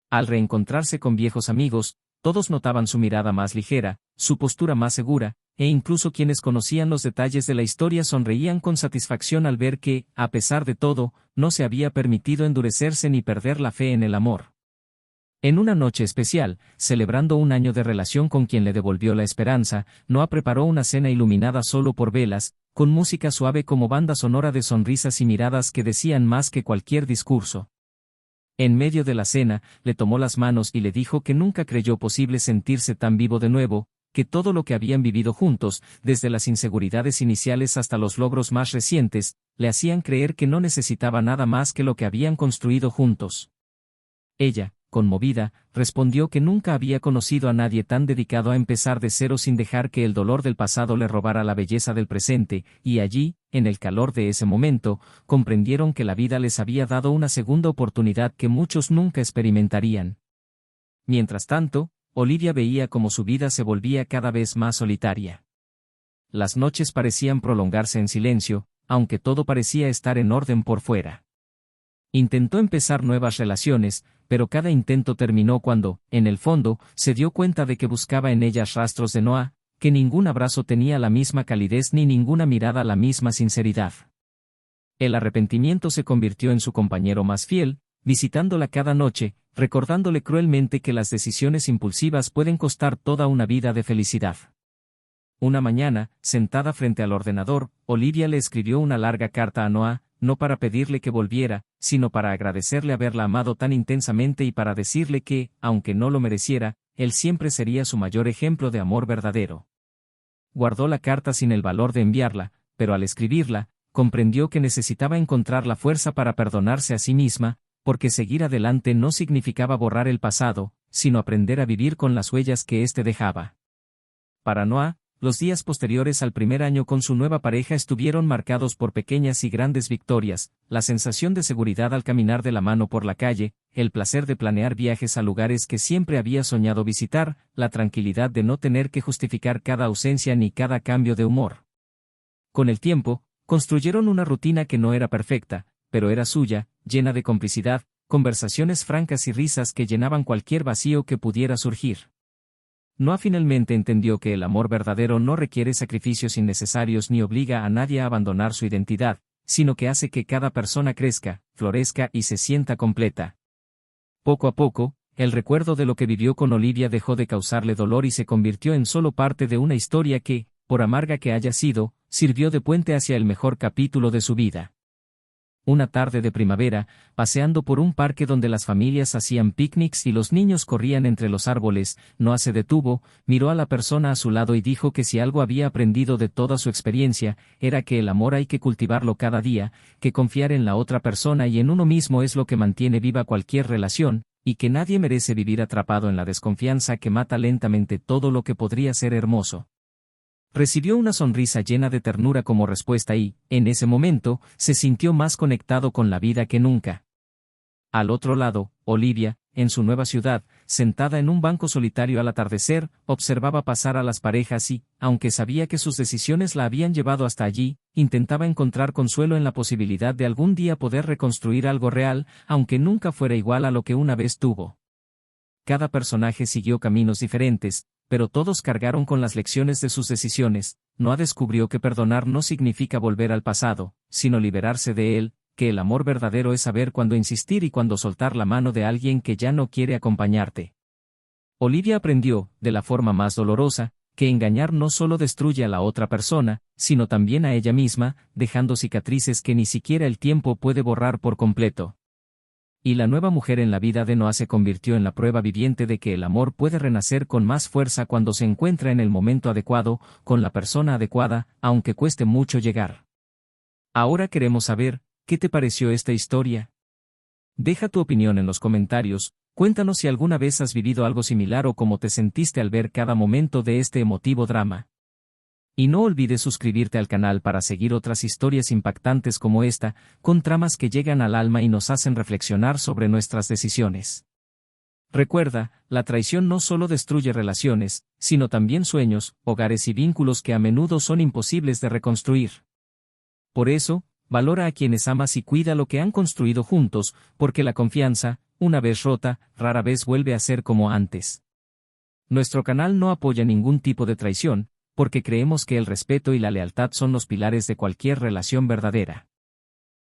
Al reencontrarse con viejos amigos, todos notaban su mirada más ligera, su postura más segura, e incluso quienes conocían los detalles de la historia sonreían con satisfacción al ver que, a pesar de todo, no se había permitido endurecerse ni perder la fe en el amor. En una noche especial, celebrando un año de relación con quien le devolvió la esperanza, Noah preparó una cena iluminada solo por velas, con música suave como banda sonora de sonrisas y miradas que decían más que cualquier discurso. En medio de la cena, le tomó las manos y le dijo que nunca creyó posible sentirse tan vivo de nuevo, que todo lo que habían vivido juntos, desde las inseguridades iniciales hasta los logros más recientes, le hacían creer que no necesitaba nada más que lo que habían construido juntos. Ella, conmovida, respondió que nunca había conocido a nadie tan dedicado a empezar de cero sin dejar que el dolor del pasado le robara la belleza del presente, y allí, en el calor de ese momento, comprendieron que la vida les había dado una segunda oportunidad que muchos nunca experimentarían. Mientras tanto, Olivia veía cómo su vida se volvía cada vez más solitaria. las noches parecían prolongarse en silencio, aunque todo parecía estar en orden por fuera. Intentó empezar nuevas relaciones, pero cada intento terminó cuando, en el fondo, se dio cuenta de que buscaba en ellas rastros de Noah, que ningún abrazo tenía la misma calidez ni ninguna mirada la misma sinceridad. El arrepentimiento se convirtió en su compañero más fiel, visitándola cada noche, recordándole cruelmente que las decisiones impulsivas pueden costar toda una vida de felicidad. Una mañana, sentada frente al ordenador, Olivia le escribió una larga carta a Noah, no para pedirle que volviera, sino para agradecerle haberla amado tan intensamente y para decirle que, aunque no lo mereciera, él siempre sería su mayor ejemplo de amor verdadero. Guardó la carta sin el valor de enviarla, pero al escribirla, comprendió que necesitaba encontrar la fuerza para perdonarse a sí misma, porque seguir adelante no significaba borrar el pasado, sino aprender a vivir con las huellas que éste dejaba. Para Noah, los días posteriores al primer año con su nueva pareja estuvieron marcados por pequeñas y grandes victorias, la sensación de seguridad al caminar de la mano por la calle, el placer de planear viajes a lugares que siempre había soñado visitar, la tranquilidad de no tener que justificar cada ausencia ni cada cambio de humor. Con el tiempo, construyeron una rutina que no era perfecta, pero era suya, llena de complicidad, conversaciones francas y risas que llenaban cualquier vacío que pudiera surgir. Noah finalmente entendió que el amor verdadero no requiere sacrificios innecesarios ni obliga a nadie a abandonar su identidad, sino que hace que cada persona crezca, florezca y se sienta completa. Poco a poco, el recuerdo de lo que vivió con Olivia dejó de causarle dolor y se convirtió en solo parte de una historia que, por amarga que haya sido, sirvió de puente hacia el mejor capítulo de su vida. Una tarde de primavera, paseando por un parque donde las familias hacían picnics y los niños corrían entre los árboles, Noah se detuvo, miró a la persona a su lado y dijo que si algo había aprendido de toda su experiencia, era que el amor hay que cultivarlo cada día, que confiar en la otra persona y en uno mismo es lo que mantiene viva cualquier relación, y que nadie merece vivir atrapado en la desconfianza que mata lentamente todo lo que podría ser hermoso. Recibió una sonrisa llena de ternura como respuesta y, en ese momento, se sintió más conectado con la vida que nunca. Al otro lado, Olivia, en su nueva ciudad, sentada en un banco solitario al atardecer, observaba pasar a las parejas y, aunque sabía que sus decisiones la habían llevado hasta allí, intentaba encontrar consuelo en la posibilidad de algún día poder reconstruir algo real, aunque nunca fuera igual a lo que una vez tuvo. Cada personaje siguió caminos diferentes, pero todos cargaron con las lecciones de sus decisiones. Noah descubrió que perdonar no significa volver al pasado, sino liberarse de él, que el amor verdadero es saber cuándo insistir y cuándo soltar la mano de alguien que ya no quiere acompañarte. Olivia aprendió, de la forma más dolorosa, que engañar no solo destruye a la otra persona, sino también a ella misma, dejando cicatrices que ni siquiera el tiempo puede borrar por completo. Y la nueva mujer en la vida de Noah se convirtió en la prueba viviente de que el amor puede renacer con más fuerza cuando se encuentra en el momento adecuado, con la persona adecuada, aunque cueste mucho llegar. Ahora queremos saber, ¿qué te pareció esta historia? Deja tu opinión en los comentarios, cuéntanos si alguna vez has vivido algo similar o cómo te sentiste al ver cada momento de este emotivo drama. Y no olvides suscribirte al canal para seguir otras historias impactantes como esta, con tramas que llegan al alma y nos hacen reflexionar sobre nuestras decisiones. Recuerda, la traición no solo destruye relaciones, sino también sueños, hogares y vínculos que a menudo son imposibles de reconstruir. Por eso, valora a quienes amas y cuida lo que han construido juntos, porque la confianza, una vez rota, rara vez vuelve a ser como antes. Nuestro canal no apoya ningún tipo de traición, porque creemos que el respeto y la lealtad son los pilares de cualquier relación verdadera.